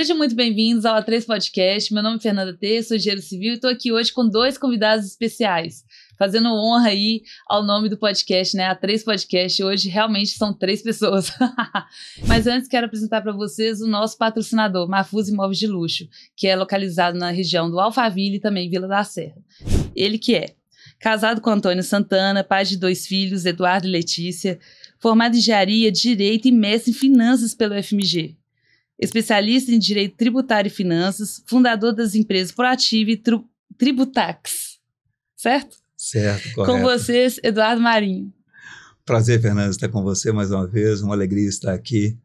Sejam muito bem-vindos ao A3 Podcast. Meu nome é Fernanda T, sou engenheiro civil e estou aqui hoje com dois convidados especiais, fazendo honra aí ao nome do podcast, né? A3 Podcast. Hoje realmente são 3 pessoas. Mas antes quero apresentar para vocês o nosso patrocinador, Marfuz Imóveis de Luxo, que é localizado na região do Alphaville e também Vila da Serra. Ele que é casado com Antônio Santana, pai de 2 filhos, Eduardo e Letícia, formado em engenharia, direito e mestre em finanças pelo FMG. Especialista em direito tributário e finanças, fundador das empresas Proativa e Tributax. Certo? Certo, correto. Com vocês, Eduardo Marinho. Prazer, Fernanda, estar com você mais uma vez. Uma alegria estar aqui.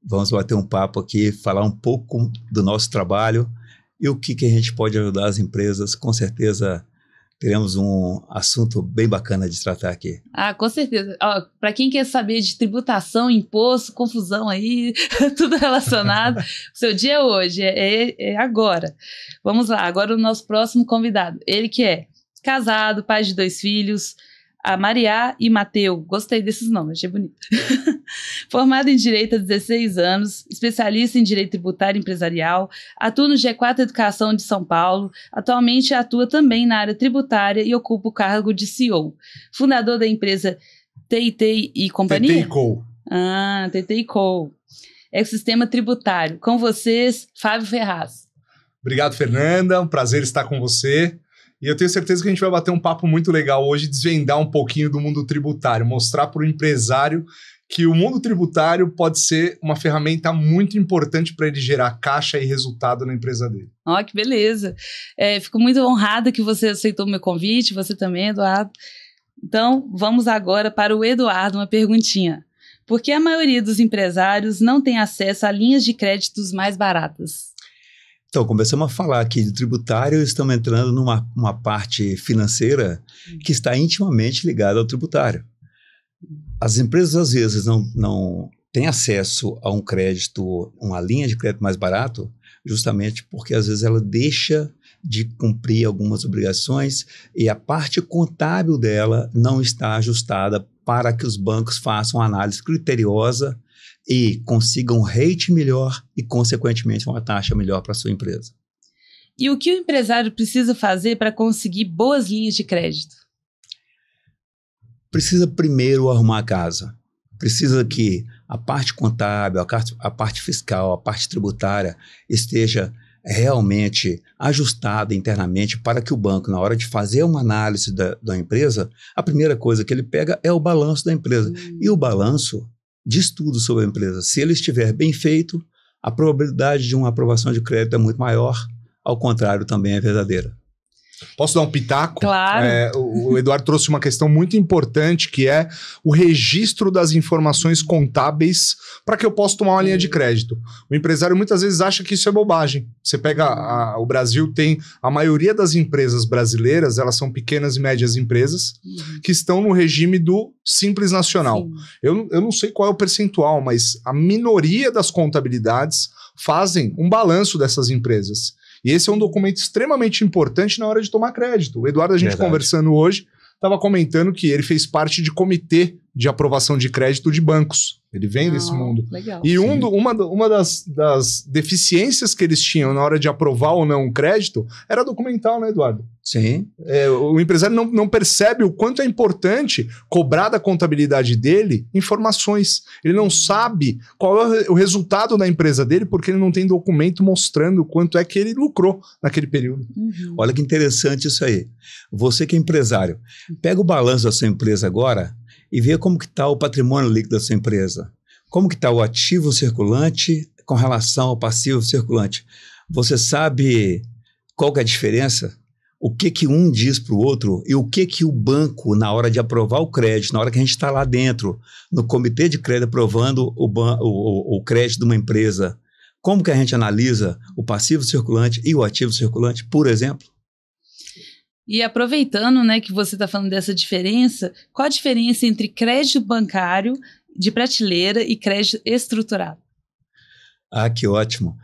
Vamos bater um papo aqui, falar um pouco do nosso trabalho e o que a gente pode ajudar as empresas. Com certeza teremos um assunto bem bacana de tratar aqui. Ah, com certeza. Para quem quer saber de tributação, imposto, confusão aí, tudo relacionado, o seu dia é hoje, é agora. Vamos lá, agora o nosso próximo convidado. Ele que é casado, pai de 2 filhos, a Maria e Mateu. Gostei desses nomes, achei bonito. Formado em Direito há 16 anos, especialista em Direito Tributário e Empresarial, atua no G4 Educação de São Paulo, atualmente atua também na área tributária e ocupa o cargo de CEO. Fundador da empresa TT e Companhia? TT Co. TT Co. Ecossistema Tributário. Com vocês, Fábio Ferraz. Obrigado, Fernanda. Um prazer estar com você. E eu tenho certeza que a gente vai bater um papo muito legal hoje, desvendar um pouquinho do mundo tributário, mostrar para o empresário que o mundo tributário pode ser uma ferramenta muito importante para ele gerar caixa e resultado na empresa dele. Ó, que beleza. Fico muito honrada que você aceitou o meu convite, você também, Eduardo. Então, vamos agora para o Eduardo, uma perguntinha. Por que a maioria dos empresários não tem acesso a linhas de créditos mais baratas? Então, começamos a falar aqui de tributário, estamos entrando numa parte financeira que está intimamente ligada ao tributário. As empresas, às vezes, não têm acesso a um crédito, uma linha de crédito mais barato, justamente porque, às vezes, ela deixa de cumprir algumas obrigações e a parte contábil dela não está ajustada para que os bancos façam uma análise criteriosa e consigam um rate melhor e, consequentemente, uma taxa melhor para a sua empresa. E o que o empresário precisa fazer para conseguir boas linhas de crédito? Precisa primeiro arrumar a casa. Precisa que a parte contábil, a parte fiscal, a parte tributária esteja realmente ajustada internamente para que o banco, na hora de fazer uma análise da empresa, a primeira coisa que ele pega é o balanço da empresa. E o balanço diz tudo sobre a empresa. Se ele estiver bem feito, a probabilidade de uma aprovação de crédito é muito maior, ao contrário, também é verdadeira. Posso dar um pitaco? Claro. O Eduardo trouxe uma questão muito importante, que é o registro das informações contábeis para que eu possa tomar uma linha de crédito. O empresário muitas vezes acha que isso é bobagem. Você pega, o Brasil tem, a maioria das empresas brasileiras, elas são pequenas e médias empresas, que estão no regime do Simples Nacional. Eu não sei qual é o percentual, mas a minoria das contabilidades fazem um balanço dessas empresas. E esse é um documento extremamente importante na hora de tomar crédito. O Eduardo, a gente conversando hoje, estava comentando que ele fez parte de comitê de aprovação de crédito de bancos. Ele vem desse mundo. Legal. E uma das deficiências que eles tinham na hora de aprovar ou não um crédito era documental, né, Eduardo? Sim. O empresário não percebe o quanto é importante cobrar da contabilidade dele informações. Ele não sabe qual é o resultado da empresa dele porque ele não tem documento mostrando quanto é que ele lucrou naquele período. Olha que interessante isso aí. Você que é empresário, pega o balanço da sua empresa agora e vê como que está o patrimônio líquido da sua empresa. Como que está o ativo circulante com relação ao passivo circulante. Você sabe qual que é a diferença? O que um diz para o outro e o que o banco, na hora de aprovar o crédito, na hora que a gente está lá dentro, no comitê de crédito aprovando o crédito de uma empresa, como que a gente analisa o passivo circulante e o ativo circulante, por exemplo? E aproveitando, né, que você está falando dessa diferença, qual a diferença entre crédito bancário de prateleira e crédito estruturado? Ah, que ótimo.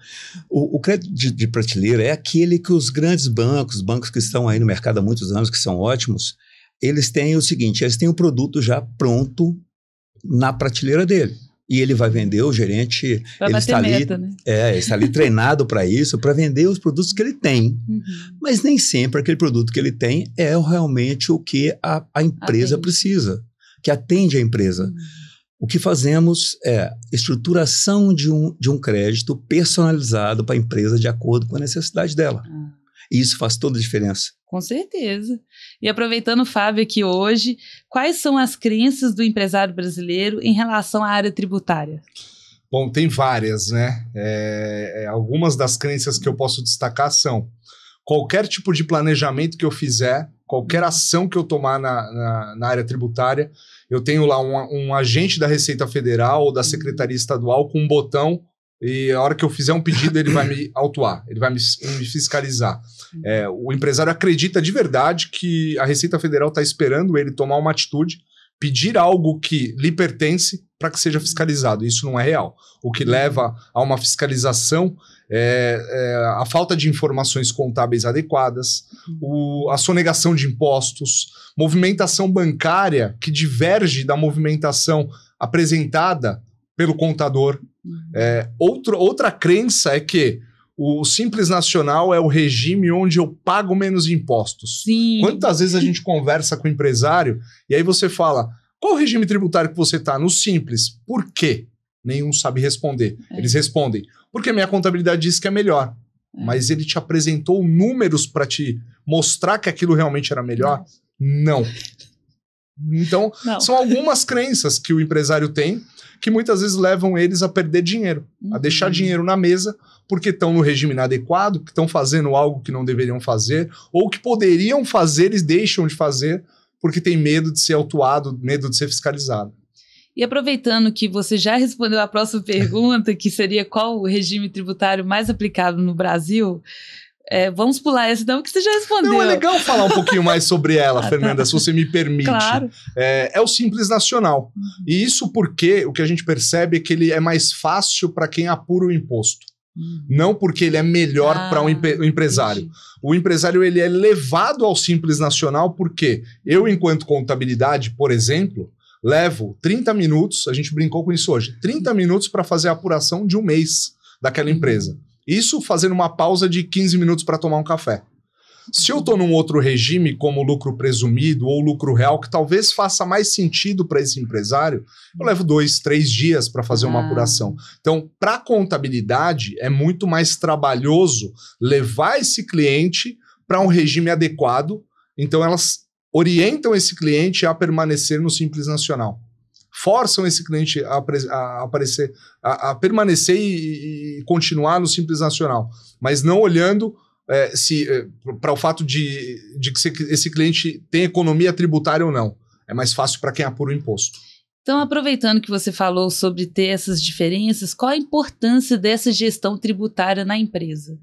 O crédito de prateleira é aquele que os grandes bancos que estão aí no mercado há muitos anos, que são ótimos, eles têm o seguinte, eles têm o produto já pronto na prateleira dele. E ele vai vender, o gerente, Vai ele bater está ali, meta, né? está ali treinado para isso, para vender os produtos que ele tem. Uhum. Mas nem sempre aquele produto que ele tem é realmente o que a empresa Atende. precisa, que atende a empresa. Uhum. O que fazemos é estruturação de um crédito personalizado para a empresa de acordo com a necessidade dela. Ah. E isso faz toda a diferença. Com certeza. E aproveitando o Fábio aqui hoje, quais são as crenças do empresário brasileiro em relação à área tributária? Bom, tem várias, né? Algumas das crenças que eu posso destacar são: qualquer tipo de planejamento que eu fizer, qualquer ação que eu tomar na área tributária, eu tenho lá um agente da Receita Federal ou da Secretaria Estadual com um botão, e a hora que eu fizer um pedido ele vai me autuar, ele vai me fiscalizar. O empresário acredita de verdade que a Receita Federal está esperando ele tomar uma atitude, pedir algo que lhe pertence para que seja fiscalizado. Isso não é real. O que leva a uma fiscalização é a falta de informações contábeis adequadas, a sonegação de impostos, movimentação bancária que diverge da movimentação apresentada pelo contador. Outra crença é que o Simples Nacional é o regime onde eu pago menos impostos. Sim. Quantas vezes a gente conversa com o empresário e aí você fala: qual o regime tributário que você está? No Simples. Por quê? Nenhum sabe responder. Eles respondem: porque minha contabilidade diz que é melhor. Mas ele te apresentou números para te mostrar que aquilo realmente era melhor? Não. Então, são algumas crenças que o empresário tem que muitas vezes levam eles a perder dinheiro, a deixar dinheiro na mesa, porque estão no regime inadequado, que estão fazendo algo que não deveriam fazer, ou que poderiam fazer, eles deixam de fazer, porque tem medo de ser autuado, medo de ser fiscalizado. E aproveitando que você já respondeu a próxima pergunta, que seria qual o regime tributário mais aplicado no Brasil, vamos pular essa então, que você já respondeu. Não, é legal falar um pouquinho mais sobre ela, Fernanda, se você me permite. Claro. É o Simples Nacional. E isso porque o que a gente percebe é que ele é mais fácil para quem apura o imposto. Não porque ele é melhor para o empresário. Entendi. O empresário ele é levado ao Simples Nacional porque eu, enquanto contabilidade, por exemplo, levo 30 minutos, a gente brincou com isso hoje, 30 minutos para fazer a apuração de um mês daquela empresa. Isso fazendo uma pausa de 15 minutos para tomar um café. Se eu estou num outro regime, como lucro presumido ou lucro real, que talvez faça mais sentido para esse empresário, eu levo 2, 3 dias para fazer uma apuração. Então, para a contabilidade, é muito mais trabalhoso levar esse cliente para um regime adequado. Então, elas orientam esse cliente a permanecer no Simples Nacional. Forçam esse cliente a permanecer e continuar no Simples Nacional, mas não olhando para o fato de que esse cliente tem economia tributária ou não. É mais fácil para quem apura o imposto. Então, aproveitando que você falou sobre ter essas diferenças, qual a importância dessa gestão tributária na empresa?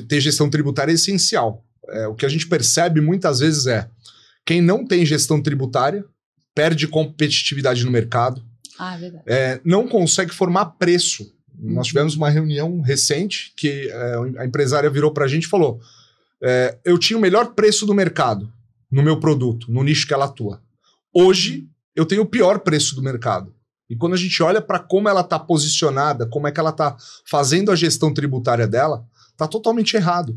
Ter gestão tributária é essencial. O que a gente percebe muitas vezes quem não tem gestão tributária perde competitividade no mercado, Verdade. Não consegue formar preço. Nós tivemos uma reunião recente que a empresária virou para a gente e falou: eu tinha o melhor preço do mercado no meu produto, no nicho que ela atua. Hoje, eu tenho o pior preço do mercado. E quando a gente olha para como ela está posicionada, como é que ela está fazendo a gestão tributária dela, está totalmente errado.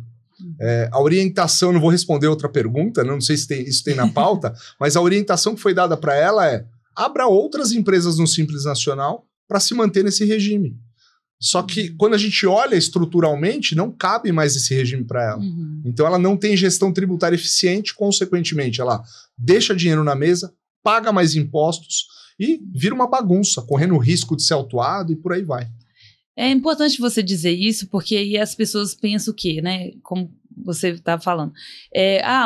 A orientação, não vou responder outra pergunta, não sei se isso tem na pauta, mas a orientação que foi dada para ela abra outras empresas no Simples Nacional para se manter nesse regime. Só que quando a gente olha estruturalmente, não cabe mais esse regime para ela. Então ela não tem gestão tributária eficiente, consequentemente ela deixa dinheiro na mesa, paga mais impostos e vira uma bagunça, correndo o risco de ser autuado e por aí vai. É importante você dizer isso, porque aí as pessoas pensam o quê, né? Como você estava falando.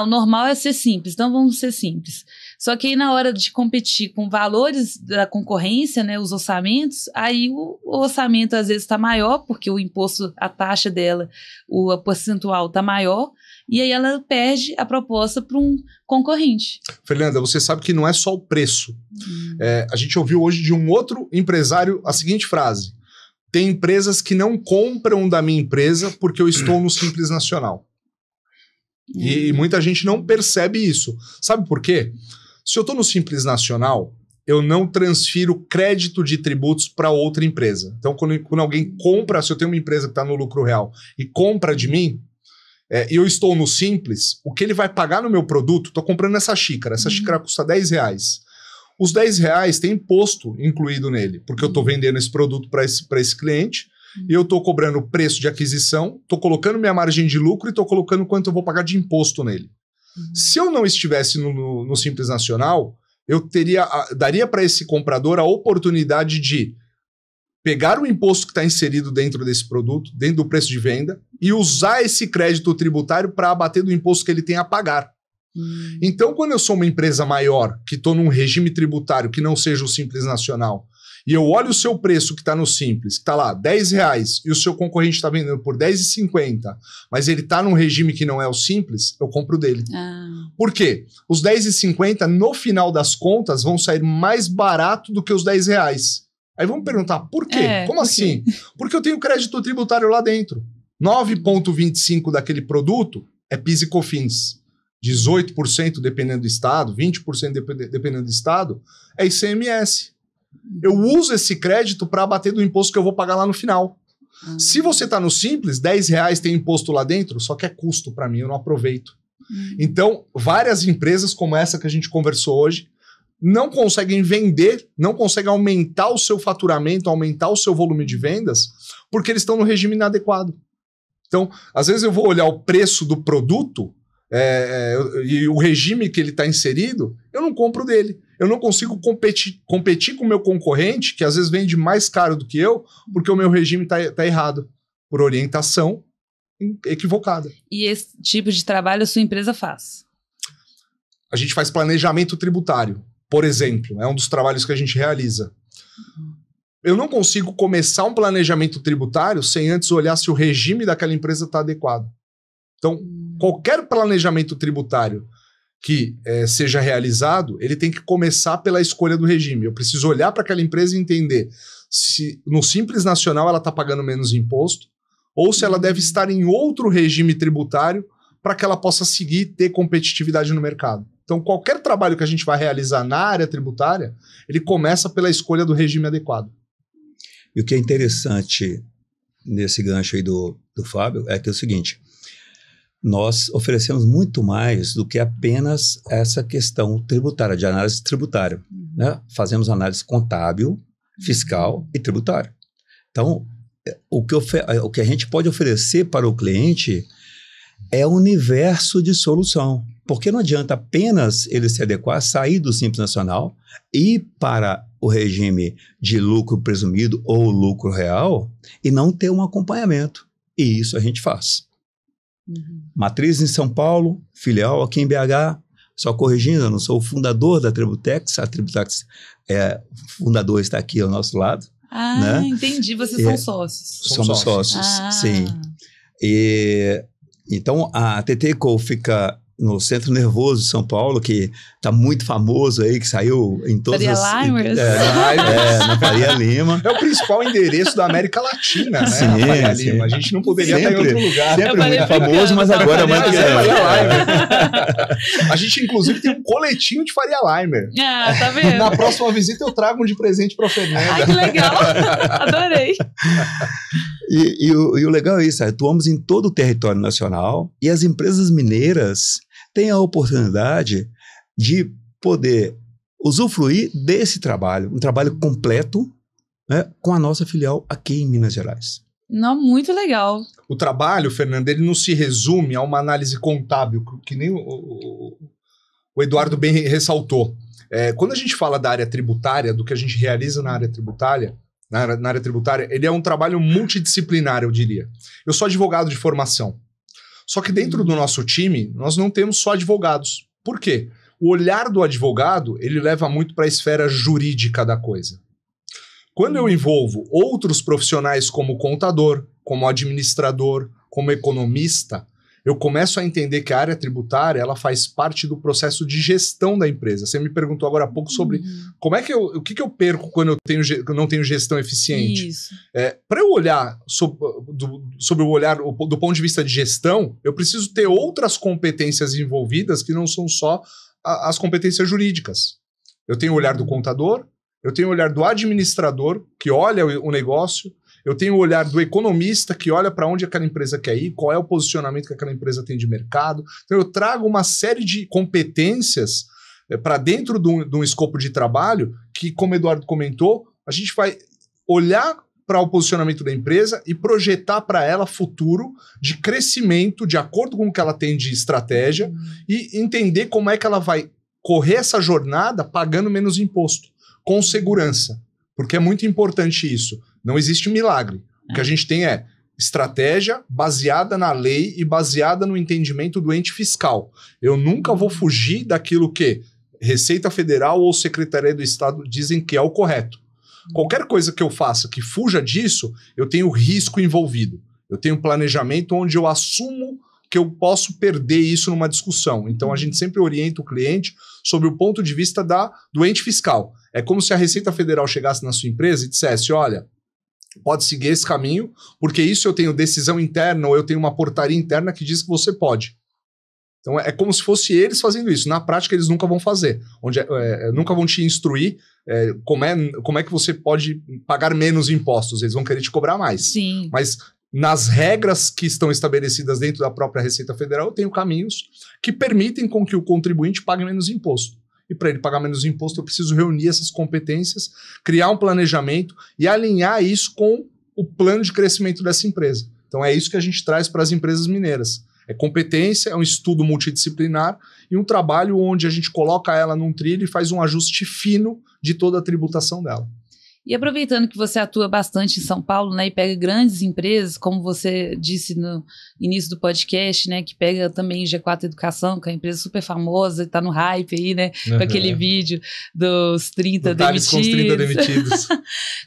O normal é ser simples, então vamos ser simples. Só que aí na hora de competir com valores da concorrência, né, os orçamentos, aí o orçamento às vezes está maior, porque o imposto, a taxa dela, o percentual está maior, e aí ela perde a proposta para um concorrente. Fernanda, você sabe que não é só o preço. A gente ouviu hoje de um outro empresário a seguinte frase: tem empresas que não compram da minha empresa porque eu estou no Simples Nacional. E muita gente não percebe isso. Sabe por quê? Se eu estou no Simples Nacional, eu não transfiro crédito de tributos para outra empresa. Então, quando alguém compra, se eu tenho uma empresa que está no lucro real e compra de mim, e eu estou no Simples, o que ele vai pagar no meu produto, estou comprando essa xícara custa R$10. Os R$10 tem imposto incluído nele, porque eu estou vendendo esse produto para esse cliente, e eu estou cobrando o preço de aquisição, estou colocando minha margem de lucro e estou colocando quanto eu vou pagar de imposto nele. Se eu não estivesse no Simples Nacional, eu daria para esse comprador a oportunidade de pegar o imposto que está inserido dentro desse produto, dentro do preço de venda, e usar esse crédito tributário para abater do imposto que ele tem a pagar. Então, quando eu sou uma empresa maior, que estou num regime tributário que não seja o Simples Nacional, e eu olho o seu preço que está no Simples, que está lá R$10, e o seu concorrente está vendendo por R$10,50, mas ele está num regime que não é o Simples, eu compro dele. Por quê? Os R$10,50, no final das contas, vão sair mais barato do que os R$10. Aí vamos perguntar, por quê? Como assim? Porque eu tenho crédito tributário lá dentro. 9,25% daquele produto é PIS e COFINS. 18% dependendo do estado, 20% dependendo do estado, é ICMS. Eu uso esse crédito para abater do imposto que eu vou pagar lá no final. Se você está no Simples, R$10 tem imposto lá dentro, só que é custo para mim, eu não aproveito. Então, várias empresas como essa que a gente conversou hoje, não conseguem vender, não conseguem aumentar o seu faturamento, aumentar o seu volume de vendas, porque eles estão no regime inadequado. Então, às vezes eu vou olhar o preço do produto e o regime que ele está inserido, eu não compro dele. Eu não consigo competir com o meu concorrente, que às vezes vende mais caro do que eu, porque o meu regime está errado, por orientação equivocada. E esse tipo de trabalho a sua empresa faz? A gente faz planejamento tributário. Por exemplo, é um dos trabalhos que a gente realiza. Eu não consigo começar um planejamento tributário sem antes olhar se o regime daquela empresa está adequado. Então, qualquer planejamento tributário que seja realizado, ele tem que começar pela escolha do regime. Eu preciso olhar para aquela empresa e entender se no Simples Nacional ela está pagando menos imposto ou se ela deve estar em outro regime tributário para que ela possa seguir e ter competitividade no mercado. Então, qualquer trabalho que a gente vai realizar na área tributária, ele começa pela escolha do regime adequado. E o que é interessante nesse gancho aí do Fábio é que é o seguinte, nós oferecemos muito mais do que apenas essa questão tributária, de análise tributária. Né? Fazemos análise contábil, fiscal e tributária. Então, o que a gente pode oferecer para o cliente é um universo de solução. Porque não adianta apenas ele se adequar, sair do Simples Nacional e ir para o regime de lucro presumido ou lucro real e não ter um acompanhamento. E isso a gente faz. Matriz em São Paulo, filial aqui em BH. Só corrigindo, eu não sou o fundador da Tributex. A Tributex, o fundador está aqui ao nosso lado. Né? Entendi. Vocês são sócios. Somos sócios, sim. Então, a TTCO fica no Centro Nervoso de São Paulo, que está muito famoso aí, que saiu em todas Faria Limers. Na Faria Lima. É o principal endereço da América Latina, né? Sim, Faria sim. Lima. A gente não poderia estar em outro lugar. Sempre muito famoso, mas agora é mais A gente, inclusive, tem um coletinho de Faria Limer. Tá vendo? Na próxima visita eu trago um de presente para a Fernanda. Ai, que legal! Adorei! E o legal é isso, atuamos em todo o território nacional e as empresas mineiras têm a oportunidade de poder usufruir desse trabalho, um trabalho completo, né, com a nossa filial aqui em Minas Gerais. Não, muito legal. O trabalho, Fernanda, ele não se resume a uma análise contábil, que nem o Eduardo bem ressaltou. Quando a gente fala da área tributária, do que a gente realiza na área tributária, ele é um trabalho multidisciplinar, eu diria. Eu sou advogado de formação. Só que dentro do nosso time, nós não temos só advogados. Por quê? O olhar do advogado, ele leva muito para a esfera jurídica da coisa. Quando eu envolvo outros profissionais como contador, como administrador, como economista, eu começo a entender que a área tributária ela faz parte do processo de gestão da empresa. Você me perguntou agora há pouco sobre como é que o que eu perco quando eu não tenho gestão eficiente. Para eu olhar sobre o olhar do ponto de vista de gestão, eu preciso ter outras competências envolvidas que não são só as competências jurídicas. Eu tenho o olhar do contador, eu tenho o olhar do administrador, que olha o negócio, eu tenho o olhar do economista, que olha para onde aquela empresa quer ir, qual é o posicionamento que aquela empresa tem de mercado. Então, eu trago uma série de competências para dentro de um escopo de trabalho que, como o Eduardo comentou, a gente vai olhar para o posicionamento da empresa e projetar para ela futuro de crescimento, de acordo com o que ela tem de estratégia, e entender como é que ela vai correr essa jornada pagando menos imposto, com segurança. Porque é muito importante isso. Não existe milagre. O que a gente tem é estratégia baseada na lei e baseada no entendimento do ente fiscal. Eu nunca vou fugir daquilo que Receita Federal ou Secretaria do Estado dizem que é o correto. Qualquer coisa que eu faça que fuja disso, eu tenho risco envolvido. Eu tenho planejamento onde eu assumo que eu posso perder isso numa discussão. Então, a gente sempre orienta o cliente sobre o ponto de vista do ente fiscal. É como se a Receita Federal chegasse na sua empresa e dissesse, olha, pode seguir esse caminho, porque isso eu tenho decisão interna ou eu tenho uma portaria interna que diz que você pode. Então, é como se fosse eles fazendo isso. Na prática, eles nunca vão fazer. Nunca vão te instruir como é que você pode pagar menos impostos. Eles vão querer te cobrar mais. Sim. Mas nas regras que estão estabelecidas dentro da própria Receita Federal, eu tenho caminhos que permitem com que o contribuinte pague menos imposto. E para ele pagar menos imposto, eu preciso reunir essas competências, criar um planejamento e alinhar isso com o plano de crescimento dessa empresa. Então, é isso que a gente traz para as empresas mineiras. É competência, é um estudo multidisciplinar e um trabalho onde a gente coloca ela num trilho e faz um ajuste fino de toda a tributação dela. E aproveitando que você atua bastante em São Paulo, né, e pega grandes empresas, como você disse no início do podcast, né, que pega também G4 Educação, que é uma empresa super famosa, está no hype aí, né, com aquele vídeo dos 30 demitidos. Com os 30 demitidos.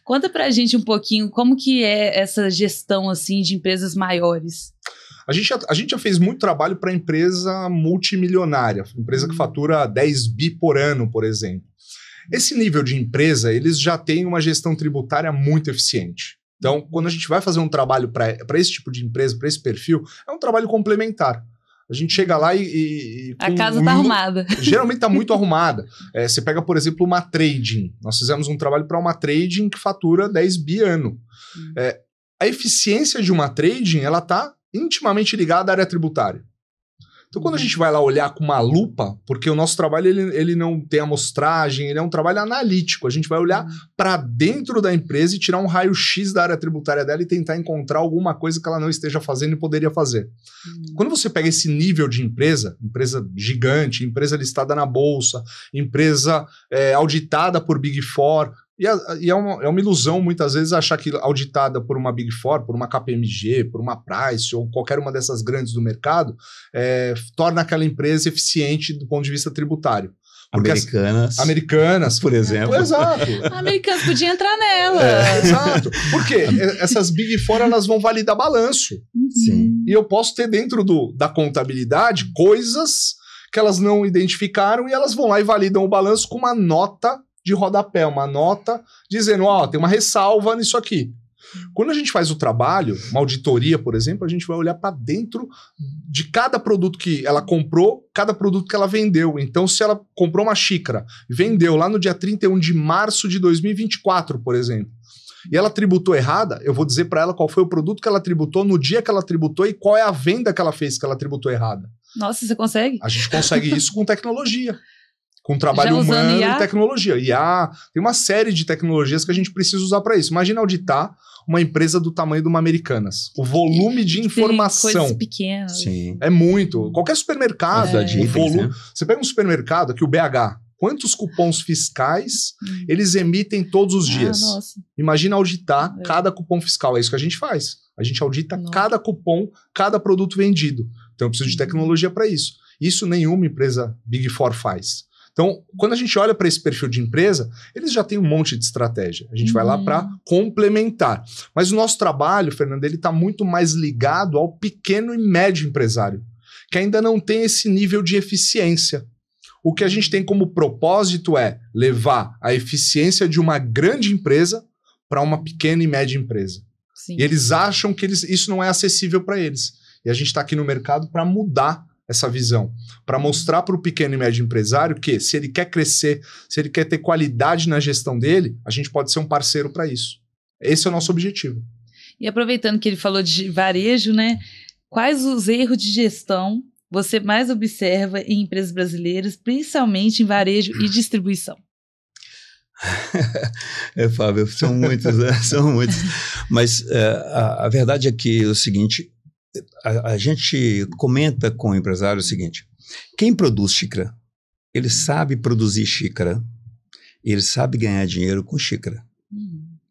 Conta pra gente um pouquinho como que é essa gestão, assim, de empresas maiores. A gente já fez muito trabalho para empresa multimilionária, empresa que fatura 10 bi por ano, por exemplo. Esse nível de empresa, eles já têm uma gestão tributária muito eficiente. Então, quando a gente vai fazer um trabalho para esse tipo de empresa, para esse perfil, é um trabalho complementar. A gente chega lá a casa está arrumada. Geralmente está muito arrumada. Você pega, por exemplo, uma trading. Nós fizemos um trabalho para uma trading que fatura 10 bi ano. A eficiência de uma trading, ela está intimamente ligada à área tributária. Então, quando a gente vai lá olhar com uma lupa, porque o nosso trabalho ele não tem amostragem, ele é um trabalho analítico, a gente vai olhar para dentro da empresa e tirar um raio-x da área tributária dela e tentar encontrar alguma coisa que ela não esteja fazendo e poderia fazer. Quando você pega esse nível de empresa gigante, empresa listada na bolsa, empresa auditada por Big Four, e é uma ilusão, muitas vezes, achar que auditada por uma Big Four, por uma KPMG, por uma Price ou qualquer uma dessas grandes do mercado, torna aquela empresa eficiente do ponto de vista tributário. Americanas, por exemplo. Exato. Americanas podia entrar nela. Exato. Por quê? Essas Big Four, elas vão validar balanço. Sim. E eu posso ter dentro da contabilidade coisas que elas não identificaram e elas vão lá e validam o balanço com uma nota de rodapé, uma nota dizendo, tem uma ressalva nisso aqui. Quando a gente faz o trabalho, uma auditoria, por exemplo, a gente vai olhar para dentro de cada produto que ela comprou, cada produto que ela vendeu. Então, se ela comprou uma xícara, vendeu lá no dia 31 de março de 2024, por exemplo, e ela tributou errada, eu vou dizer para ela qual foi o produto que ela tributou, no dia que ela tributou e qual é a venda que ela fez que ela tributou errada. Nossa, você consegue? A gente consegue isso com tecnologia. Com trabalho humano e tecnologia. IA, tem uma série de tecnologias que a gente precisa usar para isso. Imagina auditar uma empresa do tamanho de uma Americanas. O volume de informação. Coisas pequenas. Sim. É muito. Qualquer supermercado. Né? Você pega um supermercado aqui, o BH. Quantos cupons fiscais eles emitem todos os dias? Nossa. Imagina auditar cada cupom fiscal. É isso que a gente faz. A gente audita cada cupom, cada produto vendido. Então eu preciso de tecnologia para isso. Isso nenhuma empresa Big Four faz. Então, quando a gente olha para esse perfil de empresa, eles já têm um monte de estratégia. A gente vai lá para complementar. Mas o nosso trabalho, Fernando, ele está muito mais ligado ao pequeno e médio empresário, que ainda não tem esse nível de eficiência. O que a gente tem como propósito é levar a eficiência de uma grande empresa para uma pequena e média empresa. Sim. E eles acham que isso não é acessível para eles. E a gente está aqui no mercado para mudar essa visão, para mostrar para o pequeno e médio empresário que, se ele quer crescer, se ele quer ter qualidade na gestão dele, a gente pode ser um parceiro para isso. Esse é o nosso objetivo. E aproveitando que ele falou de varejo, né? Quais os erros de gestão você mais observa em empresas brasileiras, principalmente em varejo e distribuição? Fábio, são muitos, né? São muitos. Mas a verdade é que é o seguinte, a gente comenta com o empresário o seguinte, quem produz xícara, ele sabe produzir xícara, ele sabe ganhar dinheiro com xícara.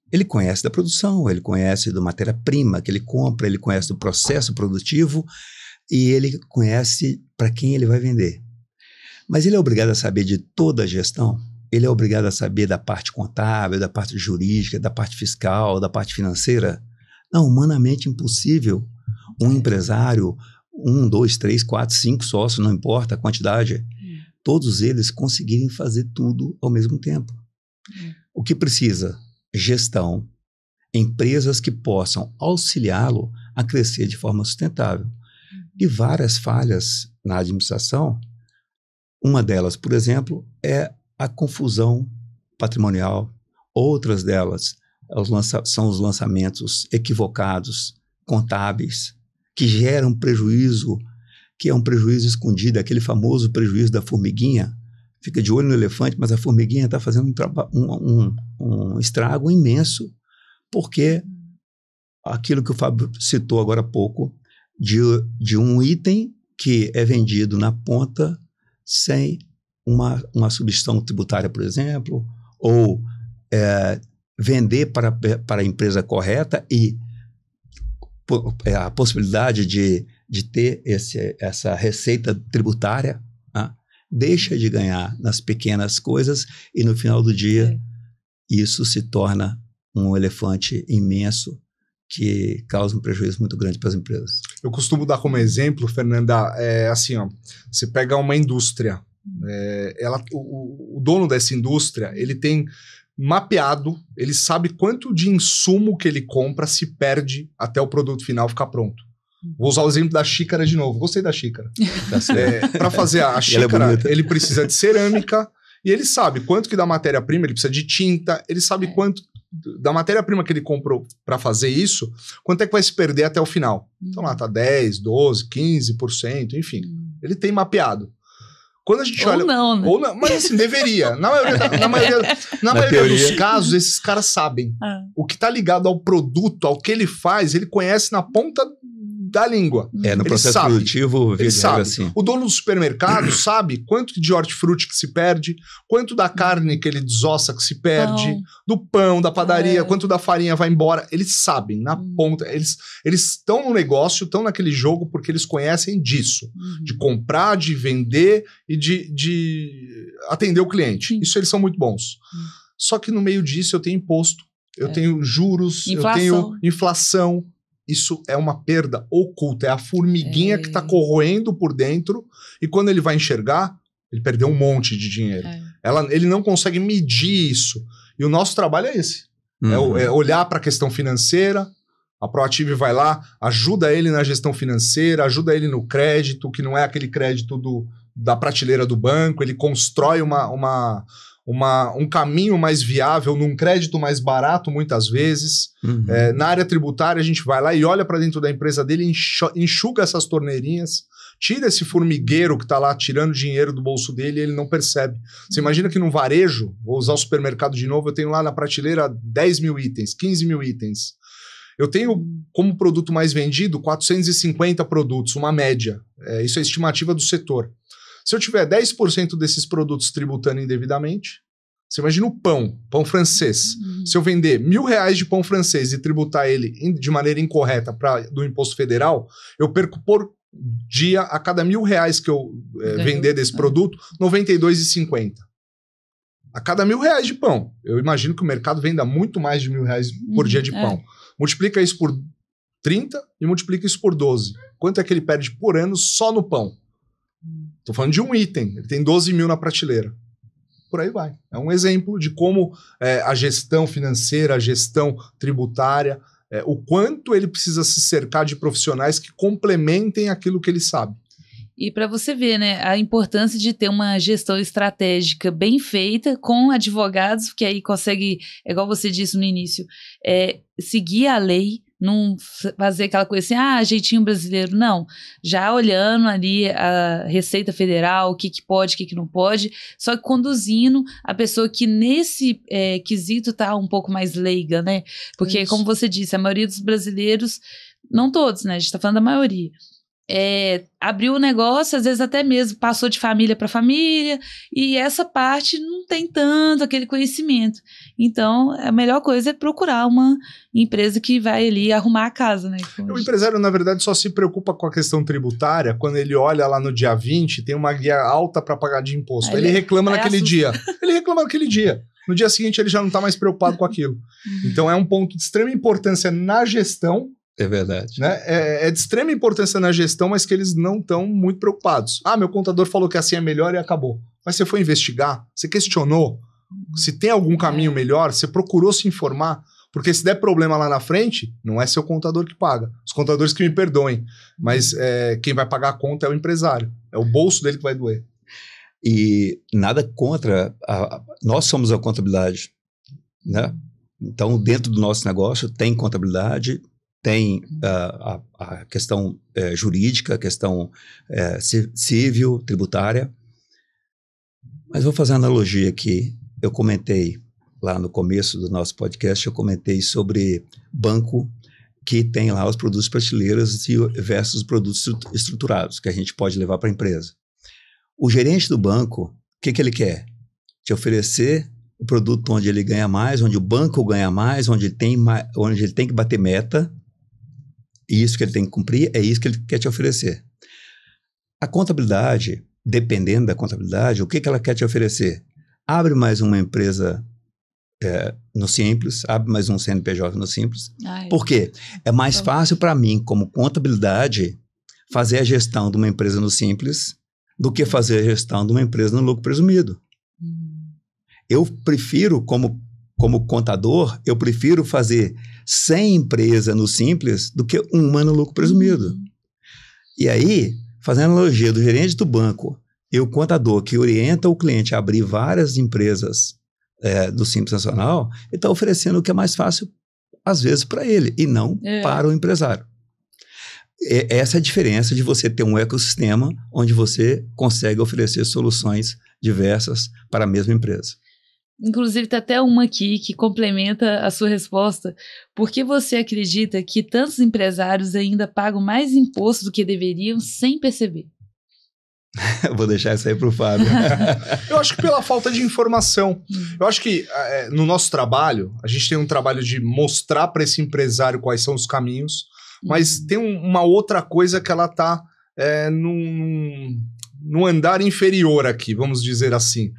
Ele conhece da produção, ele conhece da matéria-prima que ele compra, ele conhece do processo produtivo e ele conhece para quem ele vai vender. Mas ele é obrigado a saber de toda a gestão, ele é obrigado a saber da parte contábil, da parte jurídica, da parte fiscal, da parte financeira. Não, humanamente impossível um empresário, 1, 2, 3, 4, 5 sócios, não importa a quantidade, todos eles conseguirem fazer tudo ao mesmo tempo. O que precisa? Gestão, empresas que possam auxiliá-lo a crescer de forma sustentável. E várias falhas na administração, uma delas, por exemplo, é a confusão patrimonial. Outras delas são os lançamentos equivocados, contábeis, que geram prejuízo, que é um prejuízo escondido, aquele famoso prejuízo da formiguinha. Fica de olho no elefante, mas a formiguinha está fazendo um estrago imenso, porque aquilo que o Fábio citou agora há pouco, de um item que é vendido na ponta sem uma substituição tributária, por exemplo, ou vender para a empresa correta e a possibilidade de ter essa receita tributária, deixa de ganhar nas pequenas coisas e no final do dia isso se torna um elefante imenso que causa um prejuízo muito grande para as empresas. Eu costumo dar como exemplo, Fernanda, assim, ó, você pega uma indústria, o dono dessa indústria, ele tem mapeado, ele sabe quanto de insumo que ele compra se perde até o produto final ficar pronto. Vou usar o exemplo da xícara de novo. Gostei da xícara. Para fazer a xícara, ele precisa de cerâmica e ele sabe quanto que da matéria-prima, ele precisa de tinta, ele sabe quanto da matéria-prima que ele comprou para fazer isso, quanto é que vai se perder até o final. Então lá tá 10, 12, 15%, enfim. Ele tem mapeado. Quando a gente olha... Não, né? Ou não, mas assim, deveria. Na maioria dos casos, esses caras sabem. O que tá ligado ao produto, ao que ele faz, ele conhece na ponta da língua. No processo produtivo, via de regra, assim. O dono do supermercado sabe quanto de hortifruti que se perde, quanto da carne que ele desossa que se perde, do pão, da padaria, quanto da farinha vai embora. Eles sabem, na ponta. Eles estão no negócio, estão naquele jogo porque eles conhecem disso. De comprar, de vender e de atender o cliente. Isso eles são muito bons. Só que no meio disso eu tenho imposto, eu tenho juros, eu tenho inflação. Isso é uma perda oculta, é a formiguinha que está corroendo por dentro e quando ele vai enxergar, ele perdeu um monte de dinheiro. Ele não consegue medir isso. E o nosso trabalho é esse. É olhar para a questão financeira, a Proative vai lá, ajuda ele na gestão financeira, ajuda ele no crédito, que não é aquele crédito da prateleira do banco, ele constrói um caminho mais viável, num crédito mais barato, muitas vezes. Na área tributária, a gente vai lá e olha para dentro da empresa dele, enxuga essas torneirinhas, tira esse formigueiro que está lá tirando dinheiro do bolso dele e ele não percebe. Você imagina que num varejo, vou usar o supermercado de novo, eu tenho lá na prateleira 10 mil itens, 15 mil itens. Eu tenho como produto mais vendido 450 produtos, uma média. Isso é a estimativa do setor. Se eu tiver 10% desses produtos tributando indevidamente, você imagina o pão francês. Se eu vender R$1.000 de pão francês e tributar ele de maneira incorreta do imposto federal, eu perco por dia, a cada R$1.000 que eu vender desse produto, R$92,50. A cada R$1.000 de pão. Eu imagino que o mercado venda muito mais de R$1.000 por dia de pão. Multiplica isso por 30 e multiplica isso por 12. Quanto é que ele perde por ano só no pão? Estou falando de um item, ele tem 12 mil na prateleira. Por aí vai. É um exemplo de como a gestão financeira, a gestão tributária, o quanto ele precisa se cercar de profissionais que complementem aquilo que ele sabe. E para você ver, né, a importância de ter uma gestão estratégica bem feita com advogados, que aí consegue, igual você disse no início, seguir a lei, não fazer aquela coisa assim, jeitinho brasileiro, não. Já olhando ali a Receita Federal, o que pode, o que não pode, só que conduzindo a pessoa que nesse quesito tá um pouco mais leiga, né? Porque, como você disse, a maioria dos brasileiros, não todos, né? A gente tá falando da maioria. Abriu o negócio, às vezes até mesmo passou de família para família, e essa parte não tem tanto aquele conhecimento. Então, a melhor coisa é procurar uma empresa que vai ali arrumar a casa, né? O empresário, na verdade, só se preocupa com a questão tributária quando ele olha lá no dia 20, tem uma guia alta para pagar de imposto. Ele reclama naquele dia. Ele reclama naquele dia. No dia seguinte, ele já não está mais preocupado com aquilo. Então, é um ponto de extrema importância na gestão. É verdade. Né? É de extrema importância na gestão, mas que eles não estão muito preocupados. Meu contador falou que assim é melhor e acabou. Mas você foi investigar? Você questionou? Se tem algum caminho melhor? Você procurou se informar? Porque se der problema lá na frente, não é seu contador que paga. Os contadores que me perdoem. Mas quem vai pagar a conta é o empresário. É o bolso dele que vai doer. E nada contra. Nós somos a contabilidade. Né? Então, dentro do nosso negócio, tem contabilidade, tem a questão jurídica, a questão civil, tributária. Mas vou fazer uma analogia aqui. Eu comentei lá no começo do nosso podcast, eu comentei sobre banco que tem lá os produtos prateleiras versus produtos estruturados, que a gente pode levar para a empresa. O gerente do banco, o que ele quer? Te oferecer o produto onde ele ganha mais, onde o banco ganha mais, onde ele tem que bater meta, e isso que ele tem que cumprir, é isso que ele quer te oferecer. A contabilidade, dependendo da contabilidade, o que ela quer te oferecer? Abre mais uma empresa no Simples, abre mais um CNPJ no Simples. Por quê? É mais fácil para mim, como contabilidade, fazer a gestão de uma empresa no Simples do que fazer a gestão de uma empresa no lucro presumido. Eu prefiro, como contador, eu prefiro fazer 100 empresas no Simples do que uma no lucro presumido. E aí, fazendo analogia do gerente do banco e o contador que orienta o cliente a abrir várias empresas do Simples Nacional, ele está oferecendo o que é mais fácil, às vezes, para ele e não para o empresário. Essa é a diferença de você ter um ecossistema onde você consegue oferecer soluções diversas para a mesma empresa. Inclusive, tem até uma aqui que complementa a sua resposta. Por que você acredita que tantos empresários ainda pagam mais imposto do que deveriam sem perceber? Vou deixar isso aí para o Fábio. Eu acho que pela falta de informação. Eu acho que no nosso trabalho, a gente tem um trabalho de mostrar para esse empresário quais são os caminhos, mas tem uma outra coisa que ela está num andar inferior aqui, vamos dizer assim.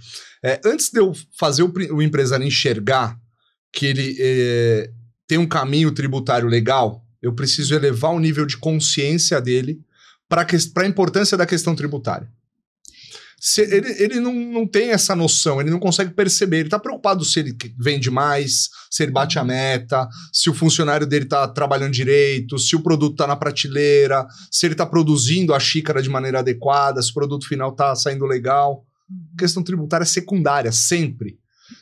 Antes de eu fazer o empresário enxergar que ele tem um caminho tributário legal, eu preciso elevar o nível de consciência dele para a importância da questão tributária. Ele não tem essa noção, ele não consegue perceber, ele está preocupado se ele vende mais, se ele bate a meta, se o funcionário dele está trabalhando direito, se o produto está na prateleira, se ele está produzindo a xícara de maneira adequada, se o produto final está saindo legal. A questão tributária é secundária, sempre.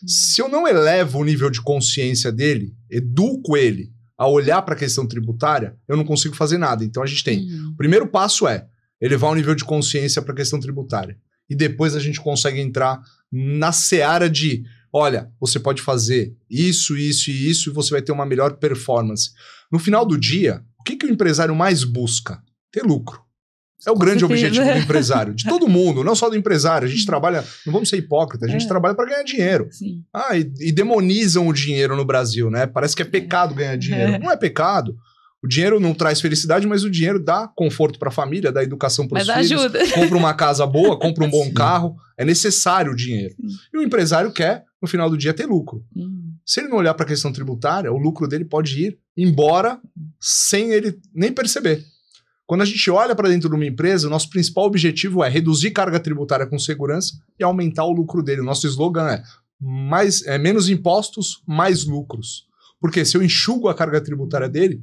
Se eu não elevo o nível de consciência dele, educo ele a olhar para a questão tributária, eu não consigo fazer nada. Então a gente tem, o primeiro passo é elevar o nível de consciência para a questão tributária. E depois a gente consegue entrar na seara de, olha, você pode fazer isso, isso e isso, e você vai ter uma melhor performance. No final do dia, o que o empresário mais busca? Ter lucro. É o grande objetivo do empresário, de todo mundo, não só do empresário. A gente trabalha, não vamos ser hipócritas, a gente trabalha para ganhar dinheiro. Sim. E demonizam o dinheiro no Brasil, né? Parece que é pecado ganhar dinheiro. Não é pecado. O dinheiro não traz felicidade, mas o dinheiro dá conforto para a família, dá educação para os filhos. Ajuda. Compra uma casa boa, compra um bom carro. É necessário o dinheiro. E o empresário quer, no final do dia, ter lucro. Se ele não olhar para a questão tributária, o lucro dele pode ir embora sem ele nem perceber. Quando a gente olha para dentro de uma empresa, o nosso principal objetivo é reduzir carga tributária com segurança e aumentar o lucro dele. O nosso slogan menos impostos, mais lucros. Porque se eu enxugo a carga tributária dele,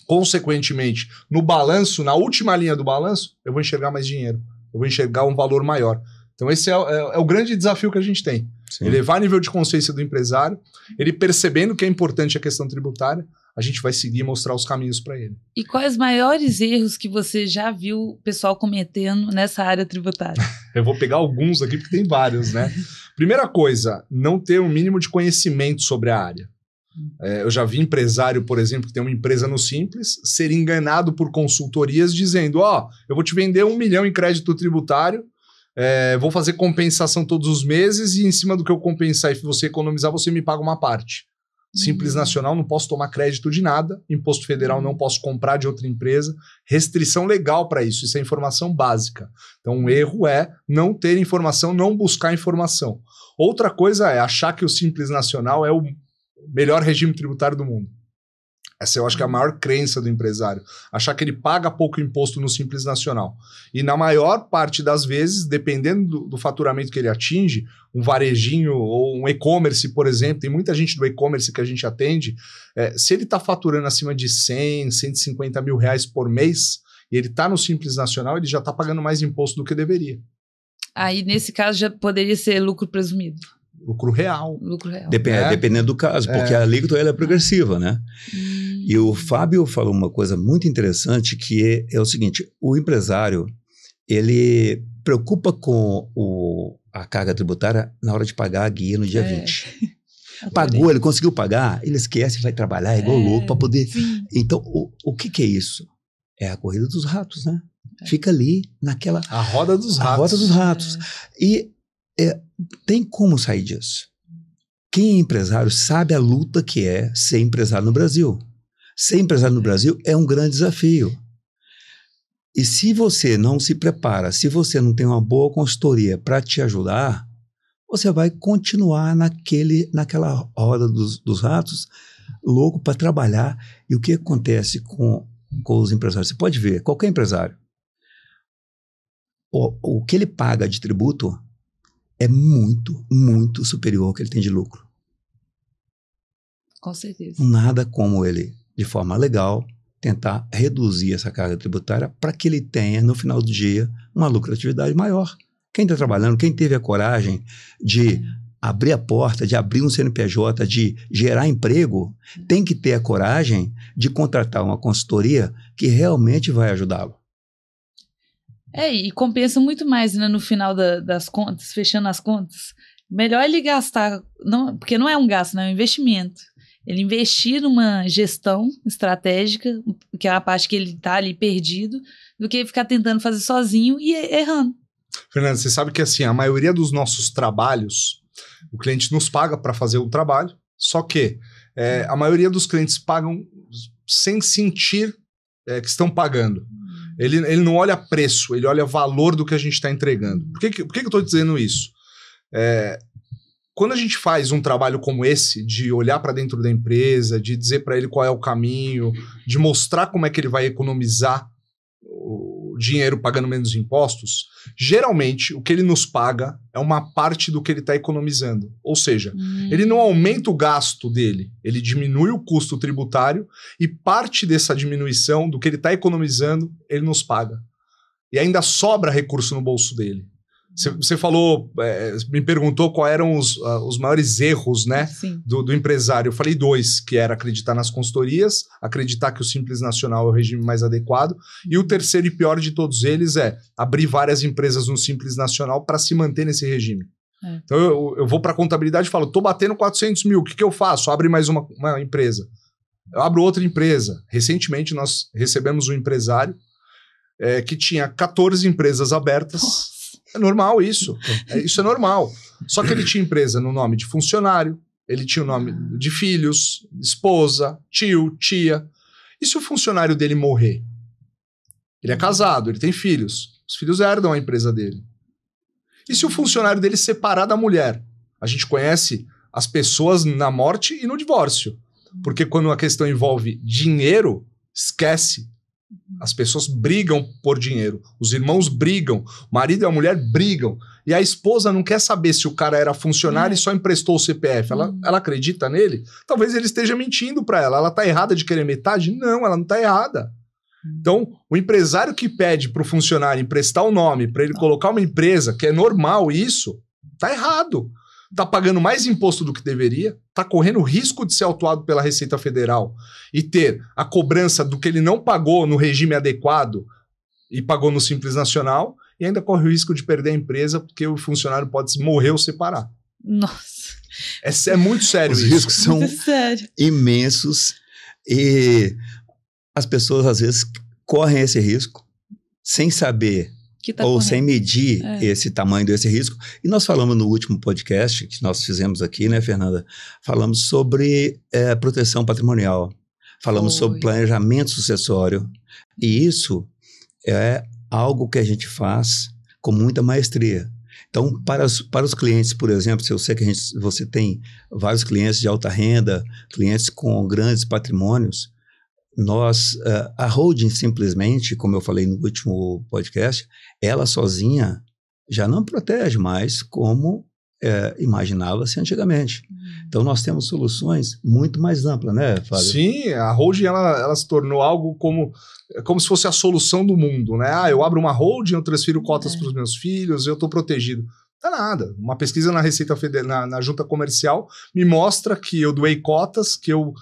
Consequentemente, no balanço, na última linha do balanço, eu vou enxergar mais dinheiro. Eu vou enxergar um valor maior. Então esse é o grande desafio que a gente tem. Sim. Elevar o nível de consciência do empresário, ele percebendo que é importante a questão tributária, a gente vai seguir e mostrar os caminhos para ele. E quais os maiores erros que você já viu o pessoal cometendo nessa área tributária? Eu vou pegar alguns aqui, porque tem vários, né? Primeira coisa, não ter um mínimo de conhecimento sobre a área. Eu já vi empresário, por exemplo, que tem uma empresa no Simples, ser enganado por consultorias dizendo, eu vou te vender 1 milhão em crédito tributário, vou fazer compensação todos os meses e em cima do que eu compensar e você economizar, você me paga uma parte. Simples Nacional, não posso tomar crédito de nada, Imposto Federal não posso comprar de outra empresa, restrição legal para isso, isso é informação básica. Então um erro é não ter informação, não buscar informação. Outra coisa é achar que o Simples Nacional é o melhor regime tributário do mundo. Essa eu acho que é a maior crença do empresário. Achar que ele paga pouco imposto no Simples Nacional. E na maior parte das vezes, dependendo do faturamento que ele atinge, um varejinho ou um e-commerce, por exemplo, tem muita gente do e-commerce que a gente atende, se ele está faturando acima de 100, 150 mil reais por mês, e ele está no Simples Nacional, ele já está pagando mais imposto do que deveria. Aí, nesse caso, já poderia ser lucro presumido. Lucro real. Lucro real. Dependendo do caso, porque a alíquota ela é progressiva, né? E o Fábio falou uma coisa muito interessante, que é o seguinte, o empresário, ele preocupa com a carga tributária na hora de pagar a guia no dia 20. Pagou, ele conseguiu pagar, ele esquece, vai trabalhar igual louco para poder... Sim. Então, o que é isso? É a corrida dos ratos, né? Fica ali naquela... A roda dos ratos. A roda dos ratos. E tem como sair disso. Quem é empresário sabe a luta que é ser empresário no Brasil. Ser empresário no Brasil é um grande desafio. E se você não se prepara, se você não tem uma boa consultoria para te ajudar, você vai continuar naquela roda dos ratos, louco para trabalhar. E o que acontece com os empresários? Você pode ver, qualquer empresário, o que ele paga de tributo é muito, muito superior ao que ele tem de lucro. Com certeza. Nada como ele, de forma legal, tentar reduzir essa carga tributária para que ele tenha, no final do dia, uma lucratividade maior. Quem está trabalhando, quem teve a coragem de abrir a porta, de abrir um CNPJ, de gerar emprego, tem que ter a coragem de contratar uma consultoria que realmente vai ajudá-lo. E compensa muito mais, né, no final das contas, fechando as contas. Melhor ele gastar, porque não é um gasto, não é um investimento. Ele investir numa gestão estratégica, que é a parte que ele está ali perdido, do que ficar tentando fazer sozinho e errando. Fernando, você sabe que assim, a maioria dos nossos trabalhos, o cliente nos paga para fazer o trabalho, só que a maioria dos clientes pagam sem sentir que estão pagando. Ele não olha preço, ele olha valor do que a gente está entregando. Por que eu estou dizendo isso? Quando a gente faz um trabalho como esse, de olhar para dentro da empresa, de dizer para ele qual é o caminho, de mostrar como é que ele vai economizar o dinheiro pagando menos impostos, geralmente o que ele nos paga é uma parte do que ele está economizando. Ou seja, ele não aumenta o gasto dele, ele diminui o custo tributário e parte dessa diminuição do que ele está economizando, ele nos paga. E ainda sobra recurso no bolso dele. Você falou, me perguntou quais eram os maiores erros, né, do empresário. Eu falei 2, que era acreditar nas consultorias, acreditar que o Simples Nacional é o regime mais adequado, e o terceiro e pior de todos eles é abrir várias empresas no Simples Nacional para se manter nesse regime. Então eu vou para a contabilidade e falo, estou batendo 400 mil, o que eu faço? Abre mais uma empresa. Eu abro outra empresa. Recentemente nós recebemos um empresário que tinha 14 empresas abertas. Nossa. É normal isso. Isso é normal. Só que ele tinha empresa no nome de funcionário, ele tinha o nome de filhos, esposa, tio, tia. E se o funcionário dele morrer? Ele é casado, ele tem filhos. Os filhos herdam a empresa dele. E se o funcionário dele separar da mulher? A gente conhece as pessoas na morte e no divórcio. Porque quando a questão envolve dinheiro, esquece. As pessoas brigam por dinheiro, os irmãos brigam, o marido e a mulher brigam, e a esposa não quer saber se o cara era funcionário e só emprestou o CPF. Ela acredita nele? Talvez ele esteja mentindo para ela. Ela tá errada de querer metade? Não, ela não tá errada. Então, o empresário que pede para o funcionário emprestar o nome para ele colocar uma empresa, que é normal isso, tá errado. Tá pagando mais imposto do que deveria, tá correndo o risco de ser autuado pela Receita Federal e ter a cobrança do que ele não pagou no regime adequado e pagou no Simples Nacional, e ainda corre o risco de perder a empresa porque o funcionário pode morrer ou separar. Nossa. É muito sério isso. Os riscos são sério. imensos e as pessoas às vezes correm esse risco sem saber ou sem medir esse tamanho desse risco. E nós falamos no último podcast que nós fizemos aqui, né, Fernanda? Falamos sobre proteção patrimonial, falamos sobre planejamento sucessório, e isso é algo que a gente faz com muita maestria. Então, para os clientes, por exemplo, se eu sei que você tem vários clientes de alta renda, clientes com grandes patrimônios, a holding simplesmente, como eu falei no último podcast, ela sozinha já não protege mais como imaginava-se antigamente. Então nós temos soluções muito mais amplas, né, Fábio? Sim, a holding ela se tornou algo como se fosse a solução do mundo, né? Eu abro uma holding, eu transfiro cotas para os meus filhos, eu estou protegido. Não é nada. Uma pesquisa na Receita Federal, na Junta Comercial, me mostra que eu doei cotas, que eu